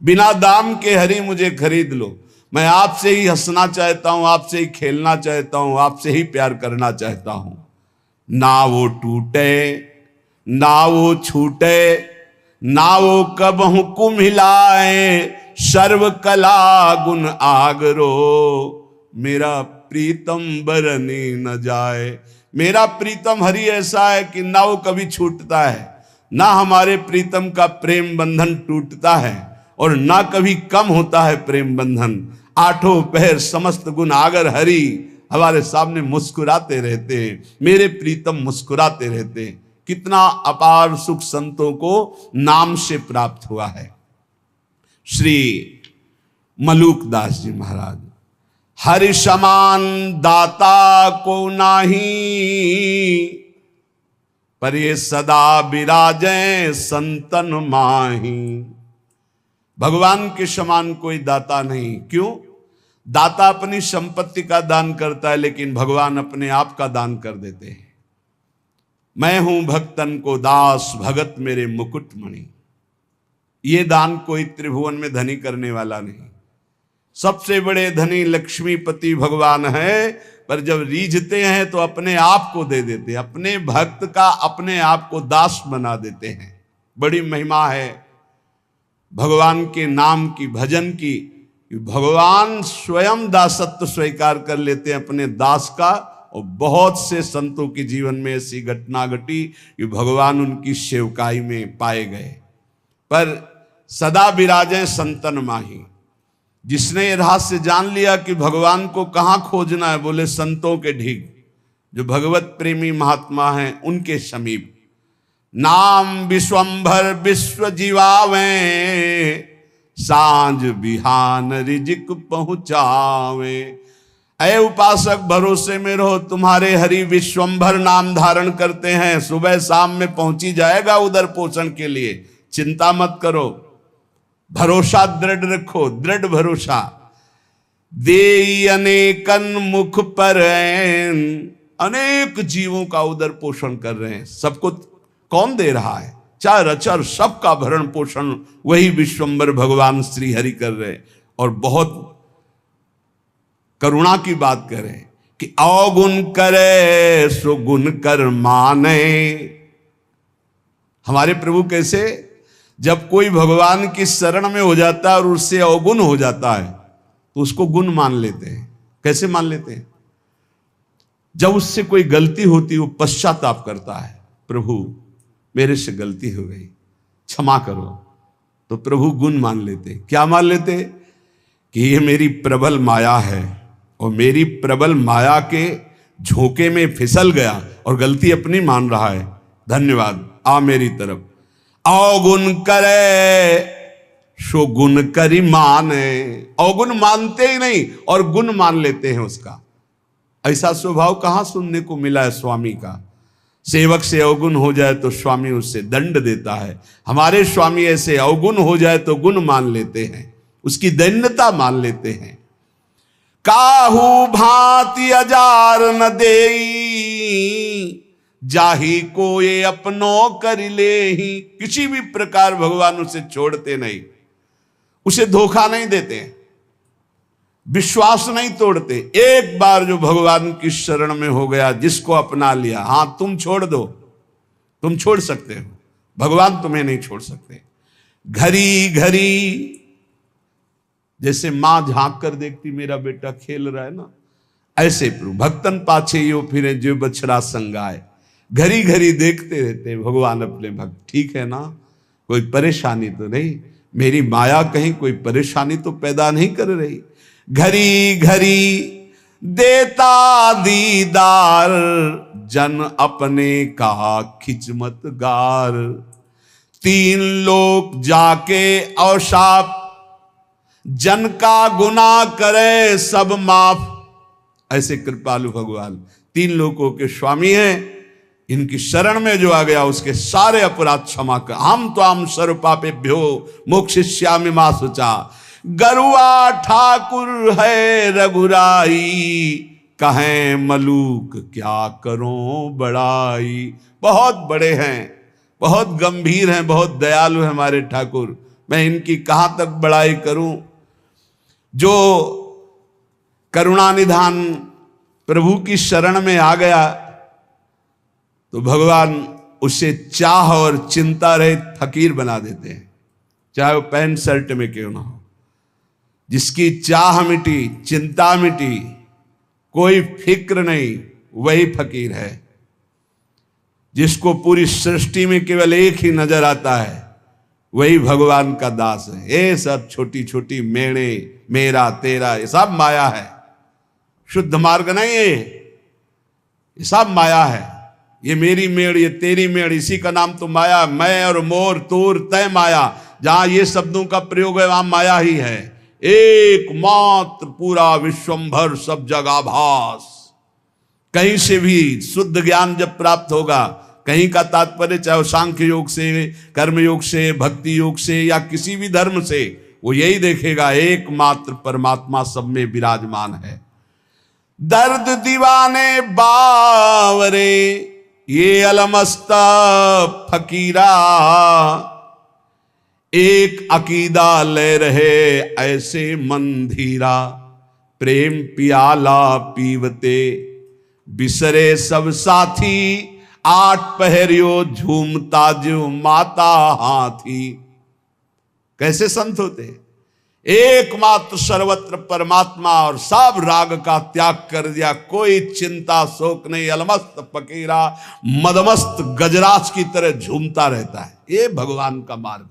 बिना दाम के हरि मुझे खरीद लो, मैं आपसे ही हंसना चाहता हूं, आपसे ही खेलना चाहता हूं, आपसे ही प्यार करना चाहता हूं। ना वो टूटे ना वो छूटे, ना वो कब हुकुम हिलाए, सर्व कला गुण आगरो, मेरा प्रीतम बरनी न जाए। मेरा प्रीतम हरि ऐसा है कि ना वो कभी छूटता है, ना हमारे प्रीतम का प्रेम बंधन टूटता है, और ना कभी कम होता है प्रेम बंधन। आठों पहर समस्त गुण आगर हरि हमारे सामने मुस्कुराते रहते हैं, मेरे प्रीतम मुस्कुराते रहते हैं। कितना अपार सुख संतों को नाम से प्राप्त हुआ है। श्री मलूक दास जी महाराज, हरि समान दाता को नाही, पर ये सदा विराजें संतन माही। भगवान के समान कोई दाता नहीं। क्यों? दाता अपनी संपत्ति का दान करता है, लेकिन भगवान अपने आप का दान कर देते हैं। मैं हूं भक्तन को दास, भगत मेरे मुकुट मणि। ये दान कोई त्रिभुवन में धनी करने वाला नहीं। सबसे बड़े धनी लक्ष्मीपति भगवान है, पर जब रीझते हैं तो अपने आप को दे देते हैं, अपने भक्त का अपने आप को दास बना देते हैं। बड़ी महिमा है भगवान के नाम की, भजन की। भगवान स्वयं दासत्व स्वीकार कर लेते हैं अपने दास का। और बहुत से संतों के जीवन में ऐसी घटना घटी कि भगवान उनकी सेवकाई में पाए गए। पर सदा विराजें संतन माही। जिसने ये रहस्य जान लिया कि भगवान को कहाँ खोजना है, बोले संतों के ढीग, जो भगवत प्रेमी महात्मा हैं उनके समीप। नाम विश्वंभर विश्व जीवावे, सांझ बिहान रिजिक पहुंचावे। अय उपासक भरोसे में रहो, तुम्हारे हरि विश्वंभर नाम धारण करते हैं, सुबह शाम में पहुंची जाएगा उधर पोषण के लिए। चिंता मत करो, भरोसा दृढ़ रखो, दृढ़ भरोसा। दे अनेकन मुख पर, अनेक जीवों का उधर पोषण कर रहे हैं। सबको कौन दे रहा है? चार अचर सबका भरण पोषण वही विश्वंभर भगवान श्री हरि कर रहे हैं। और बहुत करुणा की बात करें कि अवगुण करे सो गुण कर माने। हमारे प्रभु कैसे, जब कोई भगवान की शरण में हो जाता है और उससे अवगुण हो जाता है तो उसको गुण मान लेते हैं। कैसे मान लेते हैं? जब उससे कोई गलती होती है वो पश्चाताप करता है, प्रभु मेरे से गलती हो गई, क्षमा करो, तो प्रभु गुण मान लेते। क्या मान लेते? कि ये मेरी प्रबल माया है और मेरी प्रबल माया के झोंके में फिसल गया और गलती अपनी मान रहा है। धन्यवाद, आ मेरी तरफ। अवगुण करे सो गुण करी माने। अवगुण मानते ही नहीं और गुण मान लेते हैं उसका। ऐसा स्वभाव कहां सुनने को मिला है स्वामी का। सेवक से अवगुण हो जाए तो स्वामी उससे दंड देता है। हमारे स्वामी ऐसे अवगुण हो जाए तो गुण मान लेते हैं, उसकी दैन्यता मान लेते हैं। काहू भांति अजार न देई, जाही को ये अपनो कर ले ही। किसी भी प्रकार भगवान उसे छोड़ते नहीं, उसे धोखा नहीं देते, विश्वास नहीं तोड़ते। एक बार जो भगवान की शरण में हो गया, जिसको अपना लिया, हां तुम छोड़ दो, तुम छोड़ सकते हो। भगवान तुम्हें नहीं छोड़ सकते। घड़ी घड़ी जैसे मां झांक कर देखती मेरा बेटा खेल रहा है ना, ऐसे प्रभु भक्तन पाछे यो फिरे जो बछड़ा संगाए, घड़ी घड़ी देखते रहते भगवान अपने भक्त। ठीक है ना, कोई परेशानी तो नहीं, मेरी माया कहीं कोई परेशानी तो पैदा नहीं कर रही। घड़ी घड़ी देता दीदार, जन अपने का खिचमत गार। तीन लोग जाके औशाप, जन का गुनाह करे सब माफ। ऐसे कृपालु भगवान तीन लोगों के स्वामी हैं, इनकी शरण में जो आ गया उसके सारे अपराध क्षमा कर। हम तो हम सर्व पापेभ्यो मोक्षयिष्यामि मा शुचा। गरुआ ठाकुर है रघुराई, कहें मलूक क्या करो बड़ाई। बहुत बड़े हैं, बहुत गंभीर हैं, बहुत दयालु हैं हमारे ठाकुर, मैं इनकी कहां तक बड़ाई करूं। जो करुणानिधान प्रभु की शरण में आ गया तो भगवान उसे चाह और चिंता रहित फकीर बना देते हैं, चाहे वो पैंट शर्ट में क्यों ना हो। जिसकी चाह मिटी, चिंता मिटी, कोई फिक्र नहीं, वही फकीर है। जिसको पूरी सृष्टि में केवल एक ही नजर आता है, वही भगवान का दास है। ये सब छोटी छोटी मेणे, मेरा तेरा, ये सब माया है, शुद्ध मार्ग नहीं है, ये सब माया है। ये मेरी मेड़, ये तेरी मेड़, इसी का नाम तो माया। मैं और मोर, तोर, तय माया, जहां ये शब्दों का प्रयोग है वहां माया ही है। एकमात्र पूरा विश्वंभर सब जगह भास। कहीं से भी शुद्ध ज्ञान जब प्राप्त होगा, कहीं का तात्पर्य चाहे सांख्य योग से, कर्म योग से, भक्ति योग से या किसी भी धर्म से, वो यही देखेगा एकमात्र परमात्मा सब में विराजमान है। दर्द दीवाने बावरे ये अलमस्ता फकीरा, एक अकीदा ले रहे ऐसे मंधीरा। प्रेम पियाला पीवते बिसरे सब साथी, आठ पहरियो झूमता जो माता हाथी। कैसे संत होते हैं, एकमात्र सर्वत्र परमात्मा और सब राग का त्याग कर दिया, कोई चिंता शोक नहीं। अलमस्त फकीरा मदमस्त गजराज की तरह झूमता रहता है, ये भगवान का मार्ग।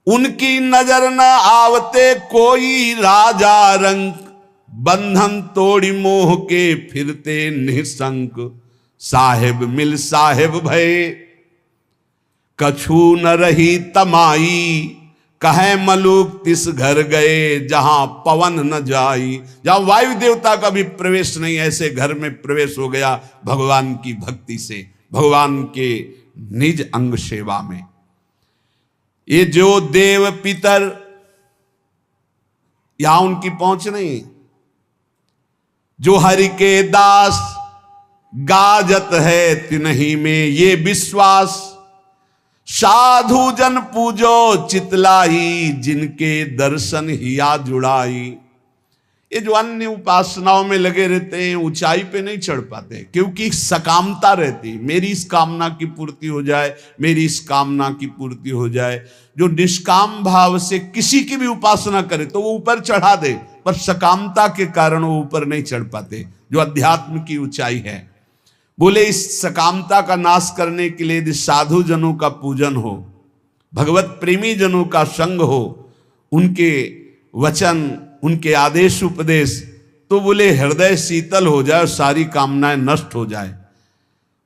उनकी नजर न आवते कोई राजा रंक, बंधन तोड़ी मोह के फिरते निसंक। साहेब मिल साहेब भय कछु न रही तमाई, कहे मलूक तिस घर गए जहां पवन न जाई। जहां वायु देवता का भी प्रवेश नहीं, ऐसे घर में प्रवेश हो गया भगवान की भक्ति से, भगवान के निज अंग सेवा में। ये जो देव पितर, यहां उनकी पहुंच नहीं। जो हरि के दास गाजत है तिन्ही में ये विश्वास। साधु जन पूजो चितलाई, जिनके दर्शन हिया जुड़ाई। ये जो अन्य उपासनाओं में लगे रहते हैं, ऊंचाई पे नहीं चढ़ पाते, क्योंकि सकामता रहती, मेरी इस कामना की पूर्ति हो जाए, मेरी इस कामना की पूर्ति हो जाए। जो निष्काम भाव से किसी की भी उपासना करे तो वो ऊपर चढ़ा दे, पर सकामता के कारण वो ऊपर नहीं चढ़ पाते, जो अध्यात्म की ऊंचाई है। बोले इस सकामता का नाश करने के लिए यदि साधु जनों का पूजन हो, भगवत प्रेमी जनों का संग हो, उनके वचन, उनके आदेश उपदेश, तो बोले हृदय शीतल हो जाए, सारी कामनाएं नष्ट हो जाए।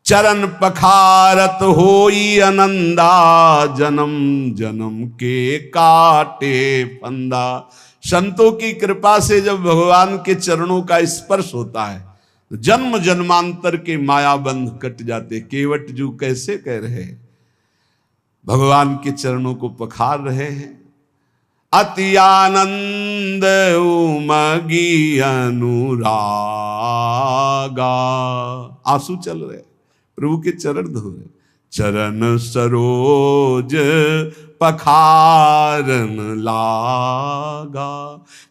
चरण पखारत होई आनंदा, जन्म जन्म के काटे फंदा। संतों की कृपा से जब भगवान के चरणों का स्पर्श होता है तो जन्म जन्मांतर के माया बंध कट जाते। केवट जू कैसे कह रहे, भगवान के चरणों को पखार रहे हैं। अति आनंद उमगी अनुरागा, आंसू चल रहे, प्रभु के चरण धो रहे। चरण सरोज पखारन लागा।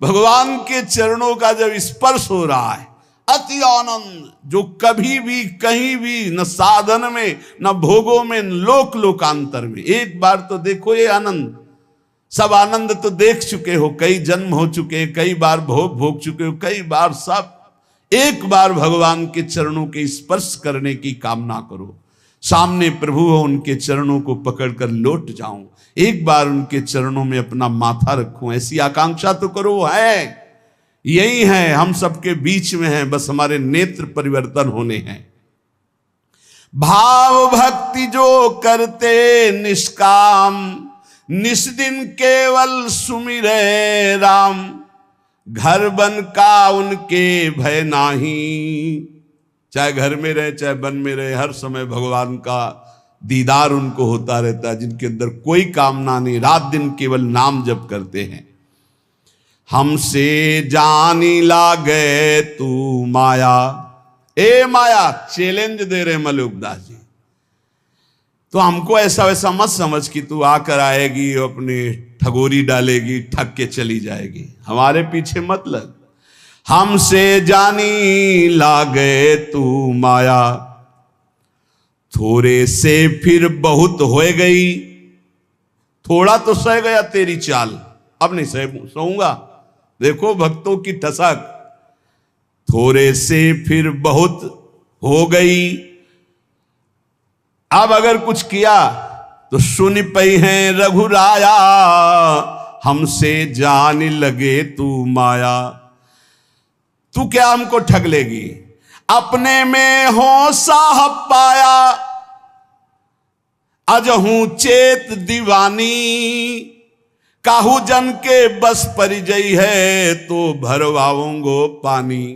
भगवान के चरणों का जब स्पर्श हो रहा है, अति आनंद, जो कभी भी कहीं भी न साधन में न भोगों में न लोक लोकांतर में। एक बार तो देखो ये आनंद, सब आनंद तो देख चुके हो, कई जन्म हो चुके, कई बार भोग भोग चुके हो, कई बार सब। एक बार भगवान के चरणों के स्पर्श करने की कामना करो, सामने प्रभु हो, उनके चरणों को पकड़कर लौट जाऊं, एक बार उनके चरणों में अपना माथा रखूं, ऐसी आकांक्षा तो करो। है यही है, हम सबके बीच में है, बस हमारे नेत्र परिवर्तन होने हैं। भाव भक्ति जो करते निष्काम, निस्दिन केवल सुमिरे राम, घर बन का उनके भय नाही। चाहे घर में रहे चाहे वन में रहे, हर समय भगवान का दीदार उनको होता रहता है, जिनके अंदर कोई कामना नहीं, रात दिन केवल नाम जप करते हैं। हमसे जानी लागे तू माया, ए माया, चैलेंज दे रहे मलुकदास जी। तो हमको ऐसा वैसा मत समझ कि तू आकर आएगी, अपने ठगोरी डालेगी, ठग के चली जाएगी, हमारे पीछे मत लग। हमसे जानी लागे तू माया, थोड़े से फिर बहुत हो गई। थोड़ा तो सह गया तेरी चाल, अब नहीं सहूंगा। देखो भक्तों की ठसक, थोड़े से फिर बहुत हो गई। अब अगर कुछ किया तो सुन पई है रघुराया, हमसे जान लगे तू माया। तू क्या हमको ठग लेगी, अपने में हो साहब पाया, अजहू चेत दीवानी, काहू जन के बस परिजई है, तो भरवाऊंगो पानी।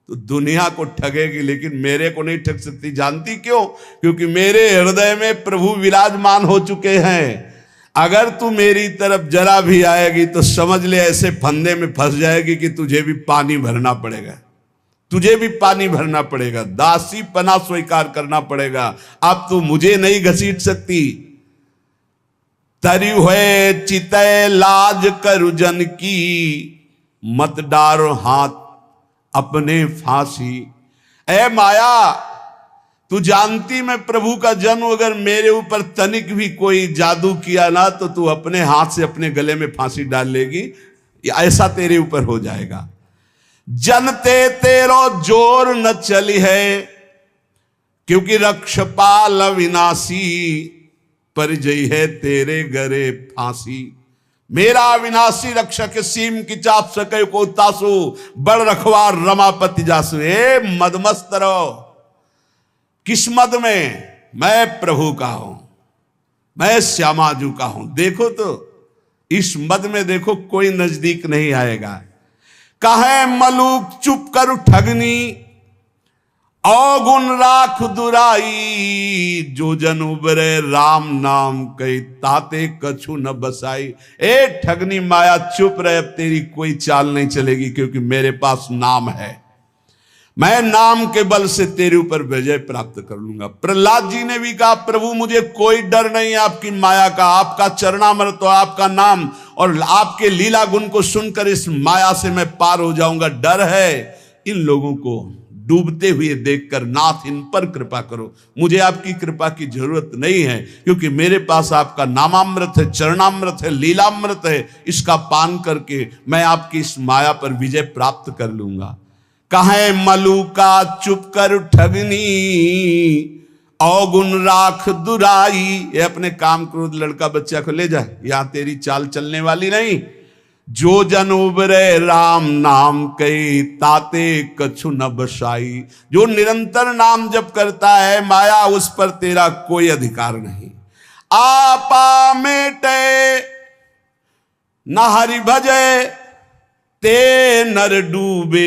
तो दुनिया को ठगेगी लेकिन मेरे को नहीं ठग सकती। जानती क्यों? क्योंकि मेरे हृदय में प्रभु विराजमान हो चुके हैं। अगर तू मेरी तरफ जरा भी आएगी तो समझ ले ऐसे फंदे में फंस जाएगी कि तुझे भी पानी भरना पड़ेगा, तुझे भी पानी भरना पड़ेगा, दासी पना स्वीकार करना पड़ेगा। अब तू मुझे नहीं घसीट सकती। तरी हुए चितय लाज करु जन की, मत डारो हाथ अपने फांसी। ए माया, तू जानती मैं प्रभु का जन्म अगर मेरे ऊपर तनिक भी कोई जादू किया ना तो तू अपने हाथ से अपने गले में फांसी डाल लेगी, ऐसा तेरे ऊपर हो जाएगा। जनते तेरो जोर न चली है, क्योंकि रक्षपाल अविनाशी, परिजय है तेरे गरे फांसी। मेरा अविनाशी रक्षक सीम की चाप सके को तासु, बड़ रखवार रमापति जासु। ए मदमस्त रहो, किस मद में? मैं प्रभु का हूं, मैं श्यामाजू का हूं। देखो तो इस मद में देखो कोई नजदीक नहीं आएगा। कहे मलूक चुप कर ठगनी, अवगुण राख दुराई, जो जन उबरे राम नाम कही, ताते कछु न बसाई। ए ठगनी माया चुप रहे, अब तेरी कोई चाल नहीं चलेगी, क्योंकि मेरे पास नाम है। मैं नाम के बल से तेरे ऊपर विजय प्राप्त कर लूंगा। प्रहलाद जी ने भी कहा, प्रभु मुझे कोई डर नहीं है आपकी माया का, आपका चरणामृत और आपका नाम और आपके लीला गुण को सुनकर इस माया से मैं पार हो जाऊंगा। डर है इन लोगों को डूबते हुए देखकर, नाथ इन पर कृपा करो। मुझे आपकी कृपा की जरूरत नहीं है, क्योंकि मेरे पास आपका नामामृत है, चरणामृत है, लीलामृत है। इसका पान करके मैं आपकी इस माया पर विजय प्राप्त कर लूंगा। कहे मलूका चुप कर ठगनी, अवगुण राख दुराई। ये अपने काम क्रोध लड़का बच्चा को ले जा, यहां तेरी चाल चलने वाली नहीं। जो जन उबरे राम नाम कई, ताते कछु न बसाई। जो निरंतर नाम जप करता है माया, उस पर तेरा कोई अधिकार नहीं। आपा मेटे न हरि भजे, ते नर डूबे,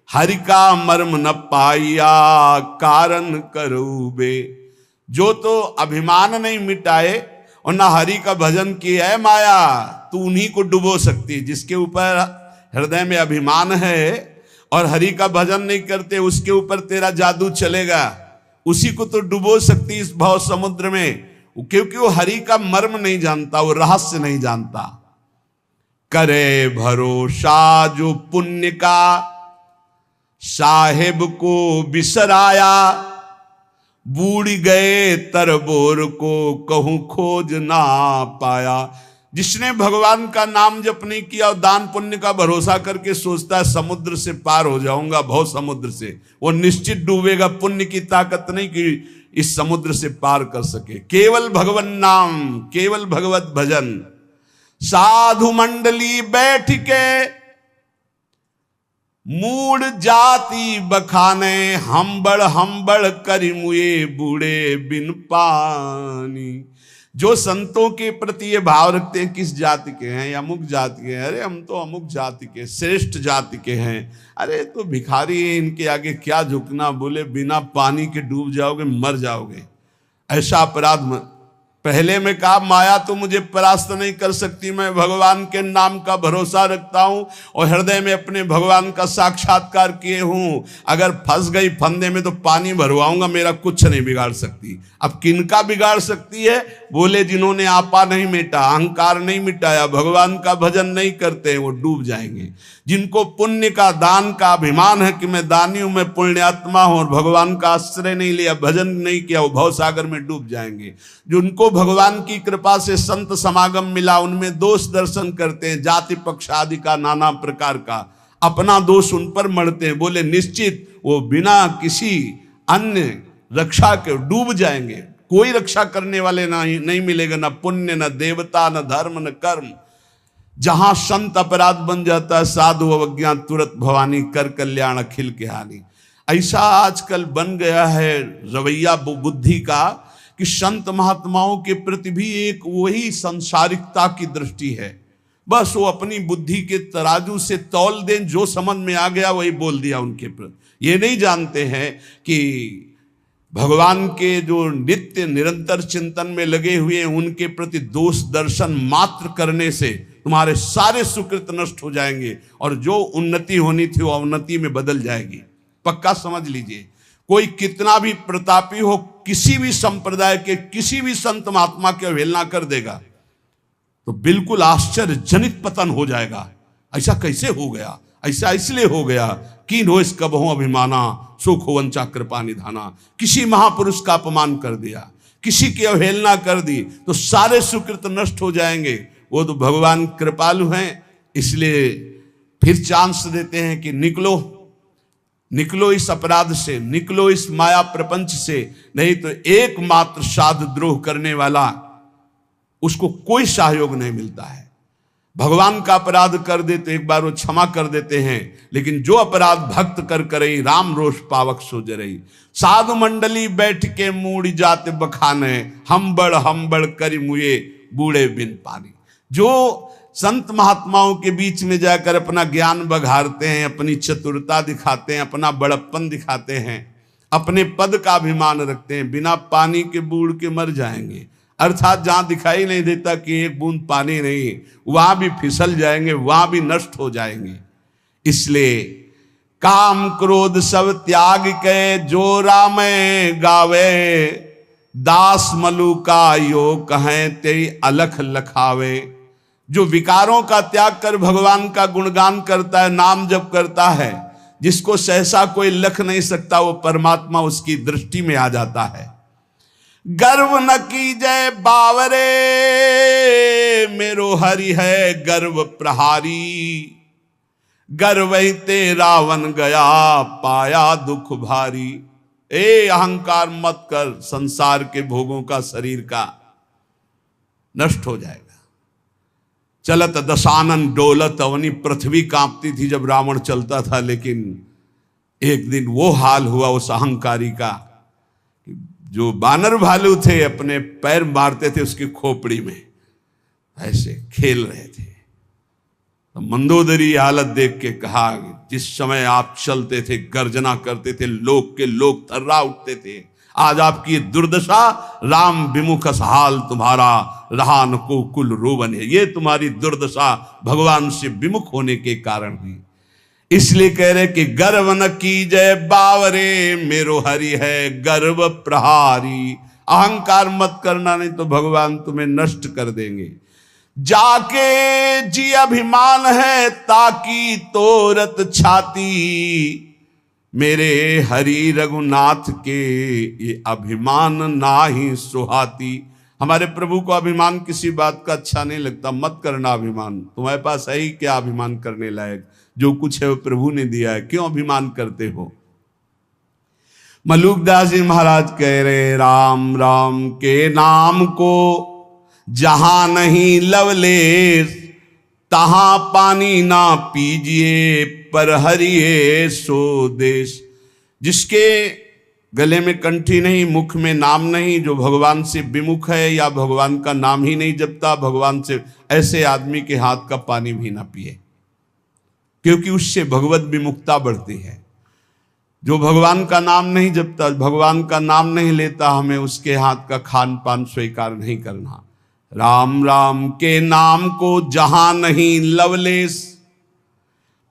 हरि का मर्म न पाया, कारण करूबे। जो तो अभिमान नहीं मिटाए और ना हरि का भजन किया है माया, तू उन्हीं को डुबो सकती है। जिसके ऊपर हृदय में अभिमान है और हरि का भजन नहीं करते, उसके ऊपर तेरा जादू चलेगा। उसी को तो डुबो सकती इस भव समुद्र में, क्योंकि वो हरि का मर्म नहीं जानता, वो रहस्य नहीं जानता। करे भरोसा जो पुण्य का, साहेब को बिसराया, बूढ़ गए तरबोर को कहूं खोज ना पाया। जिसने भगवान का नाम जप नहीं किया और दान पुण्य का भरोसा करके सोचता है समुद्र से पार हो जाऊंगा, भव समुद्र से, वो निश्चित डूबेगा। पुण्य की ताकत नहीं कि इस समुद्र से पार कर सके। केवल भगवान नाम, केवल भगवत भजन। साधु मंडली बैठ के मूड जाति बखाने, हम बड़ करी मुए बूढ़े बिन पानी। जो संतों के प्रति ये भाव रखते हैं किस जाति के हैं, अमुक जाति के हैं, अरे हम तो अमुक जाति के श्रेष्ठ जाति के हैं, अरे तो भिखारी है, इनके आगे क्या झुकना, बोले बिना पानी के डूब जाओगे, मर जाओगे। ऐसा अपराध पहले में कहा, माया तो मुझे परास्त नहीं कर सकती, मैं भगवान के नाम का भरोसा रखता हूं और हृदय में अपने भगवान का साक्षात्कार किए हूं। अगर फंस गई फंदे में तो पानी भरवाऊंगा, मेरा कुछ नहीं बिगाड़ सकती। अब किनका बिगाड़ सकती है? बोले जिन्होंने आपा नहीं मिटा, अहंकार नहीं मिटाया, भगवान का भजन नहीं करते हैं, वो डूब जाएंगे। जिनको पुण्य का, दान का अभिमान है कि मैं दानी हूं, मैं पुण्यात्मा हूं, और भगवान का आश्रय नहीं लिया, भजन नहीं किया, वो भवसागर में डूब जाएंगे। जिनको भगवान की कृपा से संत समागम मिला, उनमें दोष दर्शन करते हैं, जाति पक्ष आदि का, नाना प्रकार का, अपना दोष उन पर मढ़ते हैं। बोले निश्चित वो बिना किसी अन्य रक्षा के डूब जाएंगे। कोई रक्षा करने वाले नहीं मिलेगा, न पुण्य, न देवता, न धर्म, न कर्म। जहां संत अपराध बन जाता है, साधु अवज्ञा तुरंत भवानी, कर कल्याण अखिल के हानि। ऐसा आजकल बन गया है रवैया बुद्धि का कि संत महात्माओं के प्रति भी एक वही संसारिकता की दृष्टि है। बस वो अपनी बुद्धि के तराजू से तौल दें, जो समझ में आ गया वही बोल दिया उनके प्रति। ये नहीं जानते हैं कि भगवान के जो नित्य निरंतर चिंतन में लगे हुए हैं, उनके प्रति दोष दर्शन मात्र करने से तुम्हारे सारे सुकृत नष्ट हो जाएंगे और जो उन्नति होनी थी वो अवनति में बदल जाएगी। पक्का समझ लीजिए। कोई कितना भी प्रतापी हो, किसी भी संप्रदाय के किसी भी संत महात्मा की अवहेलना कर देगा तो बिल्कुल आश्चर्यजनित पतन हो जाएगा। ऐसा कैसे हो गया? ऐसा इसलिए हो गया कि नो इस कबहु अभिमाना, सुख वंचा कृपा निधाना। किसी महापुरुष का अपमान कर दिया, किसी की अवहेलना कर दी तो सारे सुकृत नष्ट हो जाएंगे। वो तो भगवान कृपालु हैं, इसलिए फिर चांस देते हैं कि निकलो, निकलो इस अपराध से, निकलो इस माया प्रपंच से, नहीं तो एकमात्र साध द्रोह करने वाला, उसको कोई सहयोग नहीं मिलता है। भगवान का अपराध कर दे तो एक बार वो क्षमा कर देते हैं, लेकिन जो अपराध भक्त कर करई, राम रोष पावक सो जरई। साधु मंडली बैठ के मूड़ी जाते बखाने, हम बड़ करी मुए बूढ़े बिन पानी। जो संत महात्माओं के बीच में जाकर अपना ज्ञान बघारते हैं, अपनी चतुरता दिखाते हैं, अपना बड़प्पन दिखाते हैं, अपने पद का अभिमान रखते हैं, बिना पानी के बूढ़ के मर जाएंगे। अर्थात जहां दिखाई नहीं देता कि एक बूंद पानी नहीं, वहां भी फिसल जाएंगे, वहां भी नष्ट हो जाएंगे। इसलिए काम क्रोध सब त्याग के, जो राम गावे, दास मलु का यो कहें ते अलख लखावे। जो विकारों का त्याग कर भगवान का गुणगान करता है, नाम जप करता है, जिसको सहसा कोई लख नहीं सकता, वो परमात्मा उसकी दृष्टि में आ जाता है। गर्व न कीजय बावरे, मेरो हरि है गर्व प्रहारी। गर्व ही ते रावण गया, पाया दुख भारी। ए अहंकार मत कर, संसार के भोगों का, शरीर का नष्ट हो जाएगा। चलत दशानन डोलत अवनी, पृथ्वी कांपती थी जब रावण चलता था, लेकिन एक दिन वो हाल हुआ उस अहंकारी का, जो बानर भालू थे अपने पैर मारते थे उसकी खोपड़ी में, ऐसे खेल रहे थे। तो मंदोदरी हालत देख के कहा, जिस समय आप चलते थे, गर्जना करते थे, लोग के लोग थर्रा उठते थे, आज आपकी ये दुर्दशा, राम विमुख हाल तुम्हारा, रहा न को कुल रोवन है। ये तुम्हारी दुर्दशा भगवान से विमुख होने के कारण हुई। इसलिए कह रहे कि गर्व न कीजय बावरे, मेरो हरि है गर्व प्रहारी। अहंकार मत करना, नहीं तो भगवान तुम्हें नष्ट कर देंगे। जाके जी अभिमान है, ताकि तोरत छाती, मेरे हरि रघुनाथ के ये अभिमान नाही सुहाती। हमारे प्रभु को अभिमान किसी बात का अच्छा नहीं लगता। मत करना अभिमान, तुम्हारे पास है ही क्या अभिमान करने लायक? जो कुछ है वो प्रभु ने दिया है, क्यों अभिमान करते हो? मलुकदास जी महाराज कह रहे, राम राम के नाम को जहां नहीं लवलेश, तहां पानी ना पीजिए पर हरिये सो देश। जिसके गले में कंठी नहीं, मुख में नाम नहीं, जो भगवान से विमुख है या भगवान का नाम ही नहीं जपता भगवान से, ऐसे आदमी के हाथ का पानी भी ना पिए, क्योंकि उससे भगवत विमुखता बढ़ती है। जो भगवान का नाम नहीं जपता, भगवान का नाम नहीं लेता, हमें उसके हाथ का खान पान स्वीकार नहीं करना। राम राम के नाम को जहां नहीं लवलेश,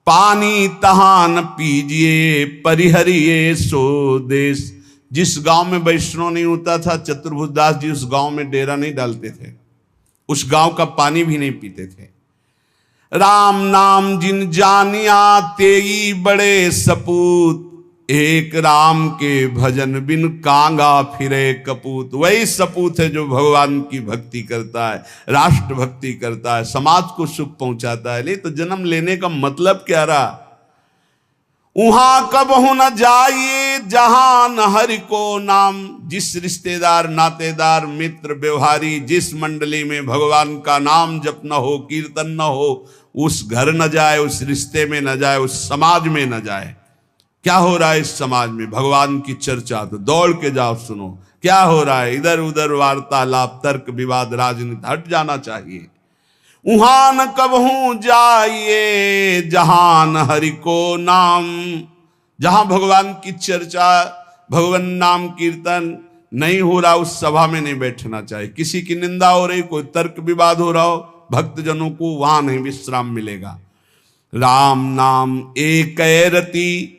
पानी तहां न पीजिए परिहरिये सो देश। जिस गांव में वैष्णव नहीं होता था, चतुर्भुज दास जी उस गांव में डेरा नहीं डालते थे, उस गांव का पानी भी नहीं पीते थे। राम नाम जिन जानिया तेई बड़े सपूत, एक राम के भजन बिन कांगा फिरे कपूत। वही सपूत है जो भगवान की भक्ति करता है, राष्ट्र भक्ति करता है, समाज को सुख पहुंचाता है। नहीं तो जन्म लेने का मतलब क्या रहा? वहां कबहू न जाइए जहां न हरि को नाम। जिस रिश्तेदार नातेदार मित्र व्यवहारी जिस मंडली में भगवान का नाम जप न हो, कीर्तन न हो, उस घर न जाए, उस रिश्ते में न जाए, उस समाज में न जाए। क्या हो रहा है इस समाज में? भगवान की चर्चा तो दौड़ के जाओ सुनो। क्या हो रहा है? इधर उधर वार्तालाप, तर्क विवाद, राजनीति, हट जाना चाहिए। उहां न कबहू जाइए जहां न हरि को नाम। जहां भगवान की चर्चा, भगवान नाम कीर्तन नहीं हो रहा, उस सभा में नहीं बैठना चाहिए। किसी की निंदा हो रही, कोई तर्क विवाद हो रहा हो, भक्तजनों को वहां नहीं विश्राम मिलेगा। राम नाम एक रति,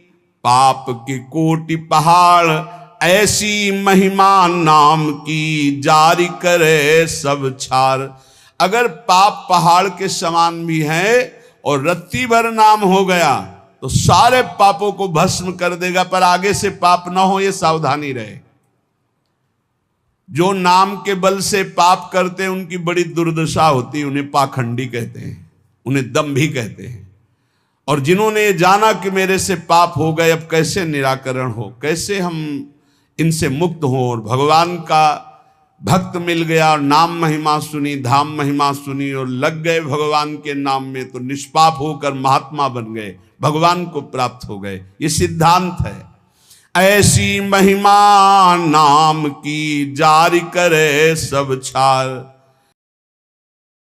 पाप के कोटि पहाड़, ऐसी महिमा नाम की जारी करे सब छार। अगर पाप पहाड़ के समान भी है और रत्ती भर नाम हो गया तो सारे पापों को भस्म कर देगा, पर आगे से पाप ना हो ये सावधानी रहे। जो नाम के बल से पाप करते हैं उनकी बड़ी दुर्दशा होती है। उन्हें पाखंडी कहते हैं, उन्हें दंभी कहते हैं। और जिन्होंने जाना कि मेरे से पाप हो गए, अब कैसे निराकरण हो, कैसे हम इनसे मुक्त हो, और भगवान का भक्त मिल गया और नाम महिमा सुनी, धाम महिमा सुनी और लग गए भगवान के नाम में, तो निष्पाप होकर महात्मा बन गए, भगवान को प्राप्त हो गए। ये सिद्धांत है। ऐसी महिमा नाम की जारी करे सब छार।